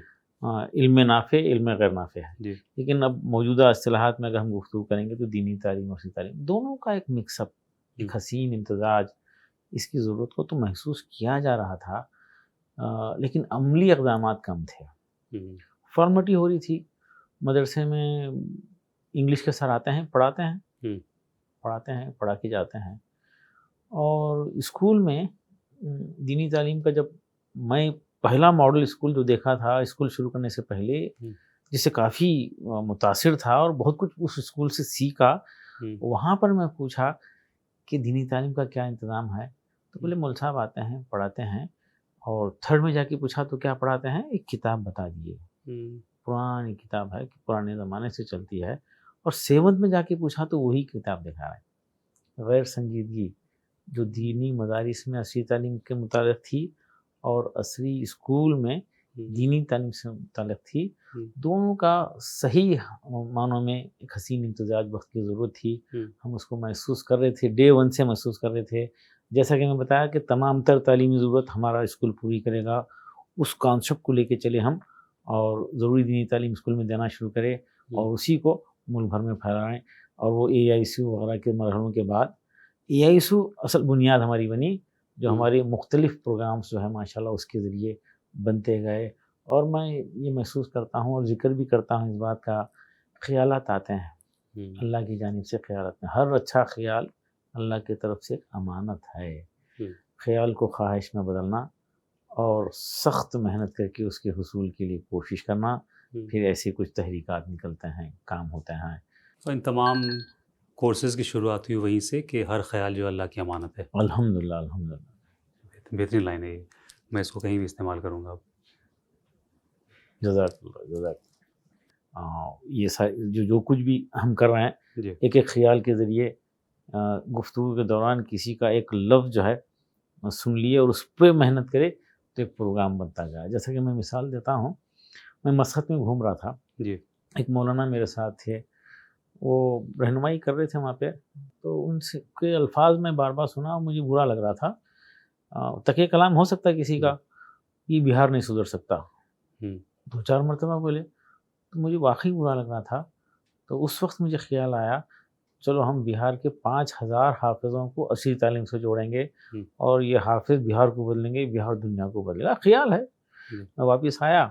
علم نافع، علم غیر نافع ہے. جی. لیکن اب موجودہ اصطلاحات میں اگر ہم گفتگو کریں گے تو دینی تعلیم اور عصری تعلیم دونوں کا ایک مکس اپ، ایک حسین امتزاج، اس کی ضرورت کو تو محسوس کیا جا رہا تھا. لیکن عملی اقدامات کم تھے. فارمیٹی ہو رہی تھی. مدرسے میں انگلش کے سر آتے ہیں، پڑھاتے ہیں، پڑھا کے جاتے ہیں. اور اسکول میں دینی تعلیم کا، جب میں پہلا ماڈل اسکول جو دیکھا تھا اسکول شروع کرنے سے پہلے، جس سے کافی متاثر تھا اور بہت کچھ اس اسکول سے سیکھا، وہاں پر میں پوچھا کہ دینی تعلیم کا کیا انتظام ہے، تو بولے مول صاحب آتے ہیں، پڑھاتے ہیں. اور تھرڈ میں جا کے پوچھا تو کیا پڑھاتے ہیں، ایک کتاب بتا دیے، پرانی کتاب ہے، پرانے زمانے سے چلتی ہے. اور سیونتھ میں جا کے پوچھا تو وہی کتاب دکھا رہے ہیں. غیر سنجیدگی جو دینی مدارس میں عصری تعلیم کے متعلق تھی اور عصری اسکول میں دینی تعلیم سے متعلق تھی، دونوں کا صحیح معنوں میں ایک حسین امتزاج وقت کی ضرورت تھی. ہم اس کو محسوس کر رہے تھے، ڈے 1 سے محسوس کر رہے تھے. جیسا کہ میں بتایا کہ تمام تر تعلیمی ضرورت ہمارا اسکول پوری کرے گا. اس کانسیپٹ کو لے کے چلے ہم، اور ضروری دینی تعلیم اسکول میں دینا شروع کرے. اور اسی کو ملک بھر میں پھیلائیں. اور وہ AISU وغیرہ کے مرحلوں کے بعد AISU اصل بنیاد ہماری بنی، جو ہمارے مختلف پروگرامز جو ہے ماشاءاللہ اس کے ذریعے بنتے گئے. اور میں یہ محسوس کرتا ہوں اور ذکر بھی کرتا ہوں اس بات کا، خیالات آتے ہیں اللہ کی جانب سے. خیالات میں ہر اچھا خیال اللہ کی طرف سے ایک امانت ہے. خیال کو خواہش میں بدلنا اور سخت محنت کر کے اس کے حصول کے لیے کوشش کرنا، پھر ایسے کچھ تحریکات نکلتے ہیں، کام ہوتے ہیں. تو ان تمام کورسز کی شروعات ہوئی وہیں سے کہ ہر خیال جو اللہ کی امانت ہے. الحمدللہ الحمدللہ. بہترین لائن ہے یہ، میں اس کو کہیں بھی استعمال کروں گا اب. جزاک اللہ جزاک. یہ جو کچھ بھی ہم کر رہے ہیں، جی ایک ایک خیال کے ذریعے گفتگو کے دوران کسی کا ایک لفظ جو ہے سن لیے اور اس پہ محنت کرے تو ایک پروگرام بنتا جائے. جیسا کہ میں مثال دیتا ہوں، میں مسقط میں گھوم رہا تھا، جی ایک مولانا میرے ساتھ تھے، وہ رہنمائی کر رہے تھے وہاں پہ. تو ان سے کے الفاظ میں بار بار سنا اور مجھے برا لگ رہا تھا. تقی کلام ہو سکتا ہے کسی کا، یہ بہار نہیں سدھر سکتا، 2-4 مرتبہ بولے تو مجھے واقعی برا لگ رہا تھا. تو اس وقت مجھے خیال آیا چلو ہم بہار کے 5000 حافظوں کو اصلی تعلیم سے جوڑیں گے اور یہ حافظ بہار کو بدلیں گے، بہار دنیا کو بدلے گا. خیال ہے. میں واپس آیا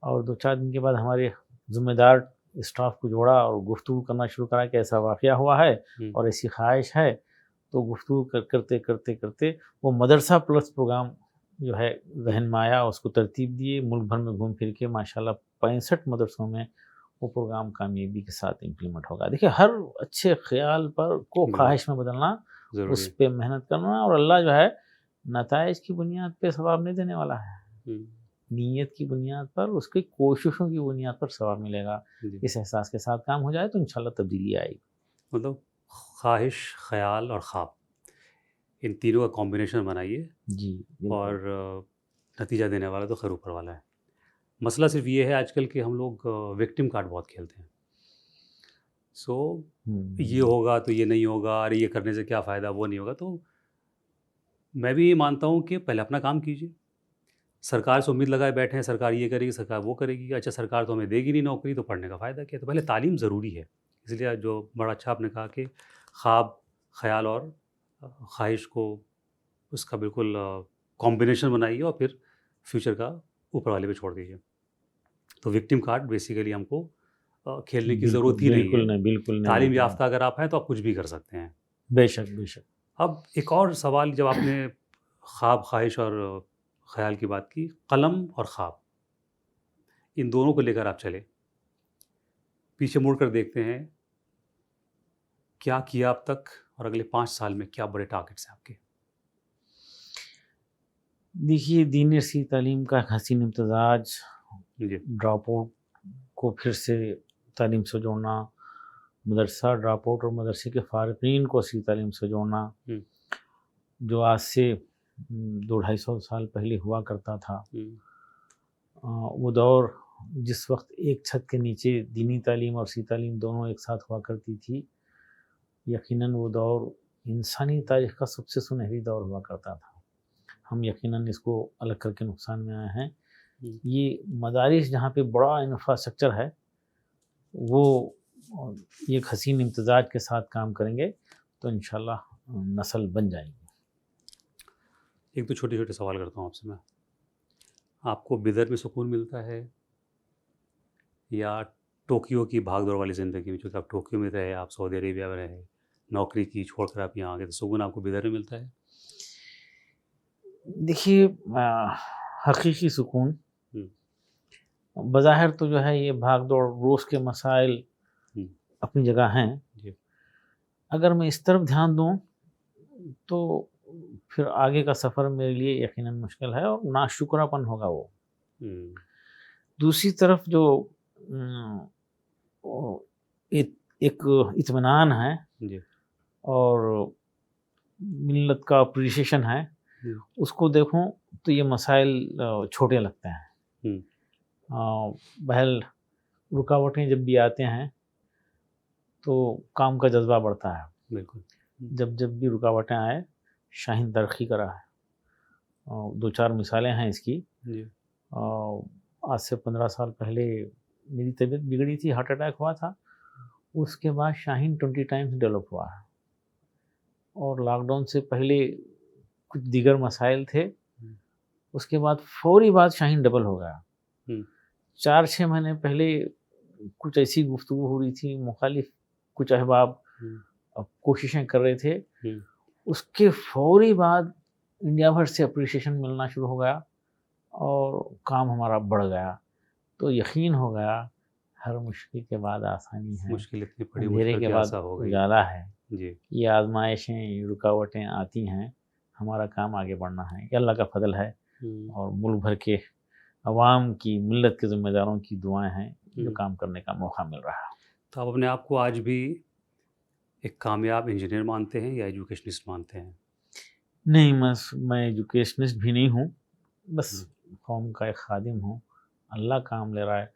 اور 2-4 دن کے بعد ہمارے ذمہ دار اسٹاف کو جوڑا اور گفتگو کرنا شروع کرا کہ ایسا واقعہ ہوا ہے اور ایسی خواہش ہے. تو گفتگو کرتے کرتے کرتے وہ مدرسہ پلس پروگرام جو ہے ذہن میں آیا، اس کو ترتیب دیے، ملک بھر میں گھوم پھر کے ماشاءاللہ 65 مدرسوں میں وہ پروگرام کامیابی کے ساتھ امپلیمنٹ ہوگا. دیکھیں ہر اچھے خیال پر کو خواہش میں بدلنا، اس پہ محنت کرنا، اور اللہ جو ہے نتائج کی بنیاد پہ ثواب نہیں دینے والا ہے، نیت کی بنیاد پر، اس کی کوششوں کی بنیاد پر ثواب ملے گا. اس احساس کے ساتھ کام ہو جائے تو انشاءاللہ تبدیلی آئے گی. مطلب خواہش، خیال اور خواب، ان تینوں کا کمبینیشن بنائیے جی اور نتیجہ دینے والا تو خیر اوپر والا ہے. مسئلہ صرف یہ ہے آج کل کہ ہم لوگ وکٹم کارڈ بہت کھیلتے ہیں. سو یہ ہوگا تو یہ نہیں ہوگا، ارے یہ کرنے سے کیا فائدہ، وہ نہیں ہوگا. تو میں بھی یہ مانتا ہوں کہ پہلے اپنا کام کیجیے. سرکار سے امید لگائے بیٹھے ہیں سرکار یہ کرے گی، سرکار وہ کرے گی، اچھا سرکار تو ہمیں دے گی نہیں نوکری، تو پڑھنے کا فائدہ کیا؟ تو پہلے تعلیم ضروری ہے. اس لیے جو بڑا اچھا آپ نے کہا کہ خواب، خیال اور خواہش کو اس کا بالکل کمبینیشن بنائیے اور پھر فیوچر کا اوپر والے پہ چھوڑ دیجیے. تو وکٹم کارڈ بیسیکلی ہم کو کھیلنے کی ضرورت ہی نہیں ہے. بالکل نہیں. تعلیم یافتہ اگر آپ ہیں تو آپ کچھ بھی کر سکتے ہیں. بے شک بے شک. اب ایک اور سوال، جب آپ نے خواب، خواہش اور خیال کی بات کی، قلم اور خواب، ان دونوں کو لے کر آپ چلے، پیچھے مڑ کر دیکھتے ہیں کیا کیا اب تک اور اگلے 5 سال میں کیا بڑے ٹارگٹس ہیں آپ کے؟ دیکھیے دین سی تعلیم کا حسین امتزاج، ڈراپ آؤٹ کو پھر سے تعلیم سے جوڑنا، مدرسہ ڈراپ آؤٹ اور مدرسے کے فارغین کو اصلی تعلیم سے جوڑنا، جو آج سے 200-250 سال پہلے ہوا کرتا تھا. وہ دور جس وقت ایک چھت کے نیچے دینی تعلیم اور اصلی تعلیم دونوں ایک ساتھ ہوا کرتی تھی، یقیناً وہ دور انسانی تاریخ کا سب سے سنہری دور ہوا کرتا تھا. ہم یقیناً اس کو الگ کر کے نقصان میں آئے ہیں. یہ مدارس جہاں پہ بڑا انفراسٹرکچر ہے، وہ ایک حسین امتزاج کے ساتھ کام کریں گے تو انشاءاللہ نسل بن جائے گی. ایک تو چھوٹے چھوٹے سوال کرتا ہوں آپ سے میں، آپ کو بدر میں سکون ملتا ہے یا ٹوکیو کی بھاگ دوڑ والی زندگی میں؟ چونکہ آپ ٹوکیو میں رہے، آپ سعودی عربیہ میں رہے، نوکری کی، چھوڑ کر آپ یہاں آ گئے، تو سکون آپ کو بدر میں ملتا ہے؟ دیکھیے حقیقی سکون بظاہر تو جو ہے یہ بھاگ دوڑ روز کے مسائل اپنی جگہ ہیں، اگر میں اس طرف دھیان دوں تو پھر آگے کا سفر میرے لیے یقیناً مشکل ہے اور ناشکرا پن ہوگا وہ. دوسری طرف جو ایک اطمینان ہے اور ملت کا اپریشیشن ہے، اس کو دیکھوں تو یہ مسائل چھوٹے لگتے ہیں. بہرحال رکاوٹیں جب بھی آتے ہیں تو کام کا جذبہ بڑھتا ہے. بالکل. جب بھی رکاوٹیں آئے، شاہین ترقی کرا ہے. 2-4 مثالیں ہیں اس کی. آج سے 15 سال پہلے میری طبیعت بگڑی تھی، ہارٹ اٹیک ہوا تھا، اس کے بعد شاہین 20 ٹائمز ڈیولپ ہوا ہے، اور لاک ڈاؤن سے پہلے کچھ دیگر مسائل تھے، اس کے بعد فوری بعد شاہین ڈبل ہو گیا۔ 4-6 مہینے پہلے کچھ ایسی گفتگو ہو رہی تھی، مخالف کچھ احباب کوششیں کر رہے تھے، اس کے فوری بعد انڈیا بھر سے اپریشیشن ملنا شروع ہو گیا اور کام ہمارا بڑھ گیا، تو یقین ہو گیا ہر مشکل کے بعد آسانی ہے، مشکل اتنی بڑی اندھیرے کے بعد ہو گئی اجالا ہے۔ جی یہ آزمائشیں، رکاوٹیں آتی ہیں، ہمارا کام آگے بڑھنا ہے، یہ اللہ کا فضل ہے، اور ملک بھر کے عوام کی، ملت کے ذمہ داروں کی دعائیں ہیں جو کام کرنے کا موقع مل رہا ہے۔ تو آپ اپنے آپ کو آج بھی ایک کامیاب انجینئر مانتے ہیں یا ایجوکیشنسٹ مانتے ہیں؟ نہیں، میں ایجوکیشنسٹ بھی نہیں ہوں، بس قوم کا ایک خادم ہوں، اللہ کام لے رہا ہے،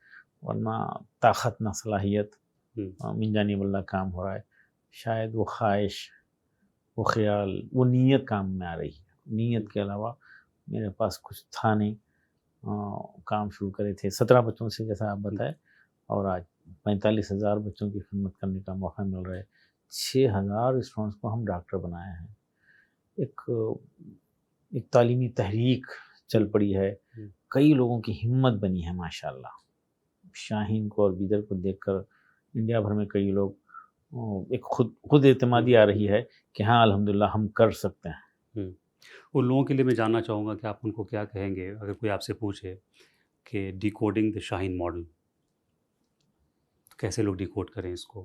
ورنہ طاقت نہ صلاحیت، من جانب اللہ کام ہو رہا ہے، شاید وہ خواہش، وہ خیال، وہ نیت کام میں آ رہی ہے، نیت کے علاوہ میرے پاس کچھ تھا نہیں، کام شروع کرے تھے 17 بچوں سے جیسا آپ بتائے، اور آج 45,000 بچوں کی خدمت کرنے کا موقع مل رہا ہے، 6,000 اسٹوڈنٹس کو ہم ڈاکٹر بنائے ہیں، ایک تعلیمی تحریک چل پڑی ہے، کئی لوگوں کی ہمت بنی ہے ماشاءاللہ، شاہین کو اور بیدر کو دیکھ کر انڈیا بھر میں کئی لوگ ایک خود اعتمادی آ رہی ہے کہ ہاں الحمدللہ ہم کر سکتے ہیں۔ ان لوگوں کے لیے میں جاننا چاہوں گا کہ آپ ان کو کیا کہیں گے اگر کوئی آپ سے پوچھے کہ D coding the Shaheen model, کیسے لوگ ڈی کوڈ کریں اس کو؟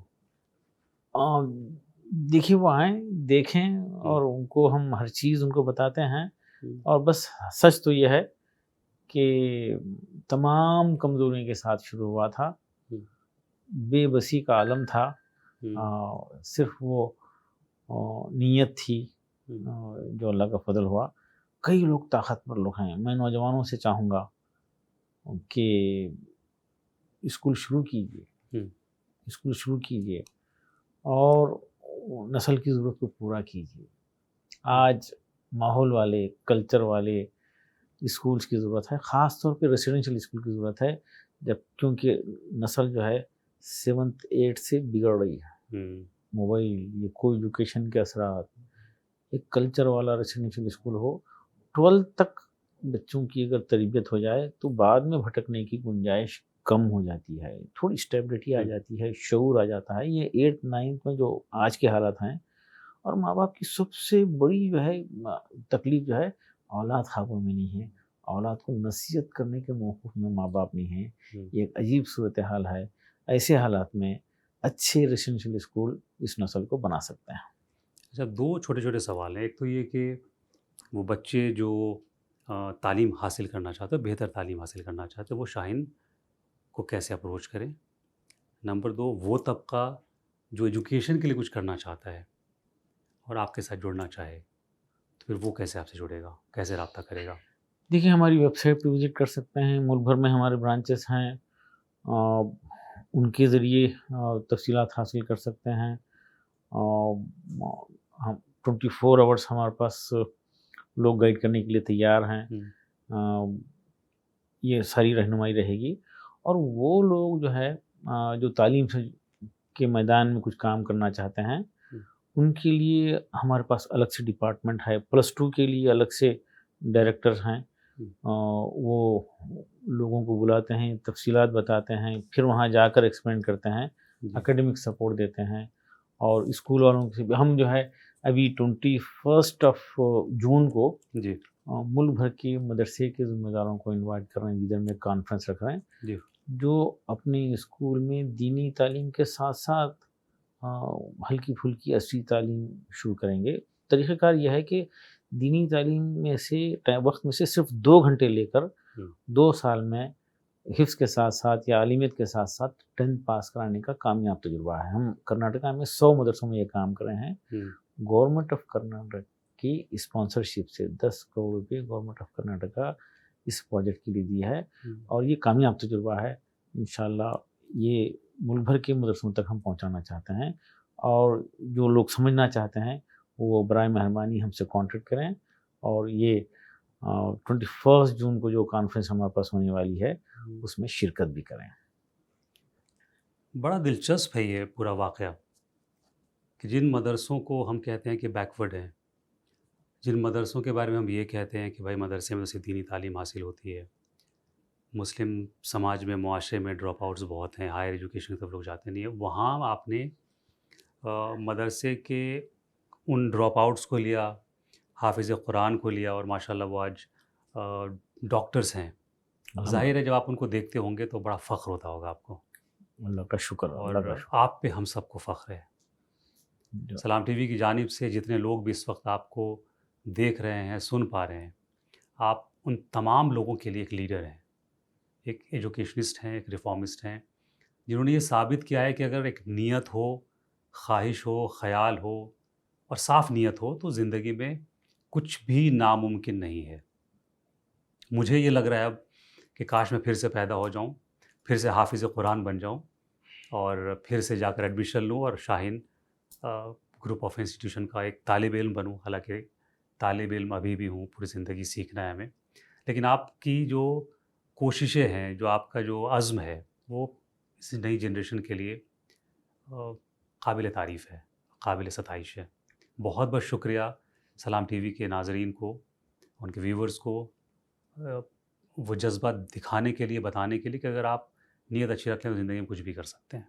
دیکھیے وہ آئیں، دیکھیں، اور ان کو ہم ہر چیز ان کو بتاتے ہیں، اور بس سچ تو یہ ہے کہ تمام کمزوریوں کے ساتھ شروع ہوا تھا، بے بسی کا عالم تھا، صرف وہ نیت تھی جو اللہ کا فضل ہوا، کئی لوگ طاقتور لوگ ہیں، میں نوجوانوں سے چاہوں گا کہ اسکول شروع کیجیے اور نسل کی ضرورت کو پورا کیجیے۔ آج ماحول والے، کلچر والے اسکولز کی ضرورت ہے، خاص طور پہ ریسیڈنشل اسکول کی ضرورت ہے، کیونکہ نسل جو ہے 7th 8th سے بگڑ رہی ہے، موبائل، یہ کوئی ایجوکیشن کے اثرات، ایک کلچر والا ریسیڈنشل اسکول ہو، 12 تک بچوں کی اگر تربیت ہو جائے تو بعد میں بھٹکنے کی گنجائش کم ہو جاتی ہے، تھوڑی اسٹیبلٹی آ جاتی ہے، شعور آ جاتا ہے۔ یہ 8th 9th میں جو آج کے حالات ہیں، اور ماں باپ کی سب سے بڑی جو ہے تکلیف جو ہے اولاد خوابوں میں نہیں ہے، اولاد کو نصیحت کرنے کے موقف میں ماں باپ نہیں ہیں، یہ ایک عجیب صورتحال ہے۔ ایسے حالات میں اچھے ریسیڈنشل اسکول اس نسل کو بنا سکتے ہیں۔ اچھا، 2 چھوٹے چھوٹے سوال ہیں، ایک تو یہ کہ وہ بچے جو تعلیم حاصل کرنا چاہتے ہیں، بہتر تعلیم حاصل کرنا چاہتے ہیں، وہ شاہین کو کیسے اپروچ کریں؟ نمبر 2، وہ طبقہ جو ایجوکیشن کے لیے کچھ کرنا چاہتا ہے اور آپ کے ساتھ جڑنا چاہے تو پھر وہ کیسے آپ سے جڑے گا، کیسے رابطہ کرے گا؟ دیکھیے ہماری ویب سائٹ پہ وزٹ کر سکتے ہیں، ملک بھر میں ہمارے برانچز ہیں، ان کے ذریعے تفصیلات حاصل کر سکتے ہیں، ہم 24 آورس ہمارے پاس لوگ گائیڈ کرنے کے لیے تیار ہیں، یہ ساری رہنمائی رہے گی، اور وہ لوگ جو ہے جو تعلیم سے کے میدان میں کچھ کام کرنا چاہتے ہیں ان کے لیے ہمارے پاس الگ سے ڈپارٹمنٹ ہے، +2 کے لیے الگ سے ڈائریکٹرز ہیں، وہ لوگوں کو بلاتے ہیں، تفصیلات بتاتے ہیں، پھر وہاں جا کر ایکسپلین کرتے ہیں، اکیڈمک سپورٹ دیتے ہیں، اور اسکول والوں سے ہم جو ہے ابھی 21 جون کو ملک بھر کے مدرسے کے ذمہ داروں کو انوائٹ کر رہے ہیں، بیدر میں کانفرنس رکھ رہے ہیں جو اپنے اسکول میں دینی تعلیم کے ساتھ ساتھ ہلکی پھلکی عصری تعلیم شروع کریں گے۔ طریقہ کار یہ ہے کہ دینی تعلیم میں سے وقت میں سے صرف 2 گھنٹے لے کر 2 سال میں حفظ کے ساتھ ساتھ یا عالمیت کے ساتھ ساتھ 10th پاس کرانے کا کامیاب تجربہ ہے۔ ہم کرناٹکا میں 100 مدرسوں میں یہ کام کر رہے ہیں، گورنمنٹ آف کرناٹک کی اسپانسرشپ سے 10 کروڑ روپے گورنمنٹ آف کرناٹکا اس پروجیکٹ کے لیے دی ہے، اور یہ کامیاب تجربہ ہے۔ انشاءاللہ یہ ملک بھر کے مدرسوں تک ہم پہنچانا چاہتے ہیں، اور جو لوگ سمجھنا چاہتے ہیں وہ برائے مہربانی ہم سے کانٹیکٹ کریں، اور یہ 21 جون کو جو کانفرنس ہمارے پاس ہونے والی ہے اس میں شرکت بھی کریں۔ بڑا دلچسپ ہے یہ پورا واقعہ کہ جن مدرسوں کو ہم کہتے ہیں کہ بیکورڈ ہیں، جن مدرسوں کے بارے میں ہم یہ کہتے ہیں کہ بھائی مدرسے میں سے دینی تعلیم حاصل ہوتی ہے، مسلم سماج میں معاشرے میں ڈراپ آؤٹس بہت ہیں، ہائر ایجوکیشن کی طرف لوگ جاتے نہیں ہیں، وہاں آپ نے مدرسے کے ان ڈراپ آؤٹس کو لیا، حافظ قرآن کو لیا، اور ماشاء اللہ وہ آج ڈاکٹرز ہیں. ظاہر ہے جب آپ ان کو دیکھتے ہوں گے تو بڑا فخر ہوتا ہوگا آپ کو. اللہ کا شکر، اور اللہ کا شکر. آپ پہ ہم سب کو فخر ہے. سلام ٹی وی کی جانب سے جتنے لوگ بھی اس وقت آپ کو دیکھ رہے ہیں، سن پا رہے ہیں، آپ ان تمام لوگوں کے لیے ایک لیڈر ہیں، ایک ایجوکیشنسٹ ہیں، ایک ریفارمسٹ ہیں، جنہوں نے یہ ثابت کیا ہے کہ اگر ایک نیت ہو، خواہش ہو، خیال ہو اور صاف نیت ہو تو زندگی میں کچھ بھی ناممکن نہیں ہے. مجھے یہ لگ رہا ہے اب کہ کاش میں پھر سے پیدا ہو جاؤں، پھر سے حافظ قرآن بن جاؤں اور پھر سے جا کر ایڈمیشن لوں اور شاہین گروپ آف انسٹیٹیوشن کا ایک طالب علم بنوں. حالانکہ طالب علم ابھی بھی ہوں، پوری زندگی سیکھنا ہے ہمیں، لیکن آپ کی جو کوششیں ہیں، جو آپ کا جو عزم ہے، وہ اس نئی جنریشن کے لیے قابل تعریف ہے، قابل ستائش ہے. بہت بہت شکریہ سلام ٹی وی کے ناظرین کو، ان کے ویورز کو وہ جذبہ دکھانے کے لیے، بتانے کے لیے کہ اگر آپ نیت اچھی رکھ لیں تو زندگی میں کچھ بھی کر سکتے ہیں.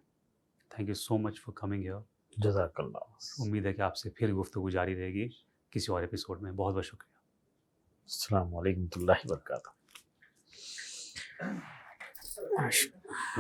Thank you so much for coming here. جزاک اللہ. امید ہے کہ آپ سے پھر گفتگو جاری رہے گی کسی اور ایپیسوڈ میں. بہت بہت شکریہ. السلام علیکم ورحمۃ اللہ وبرکاتہ.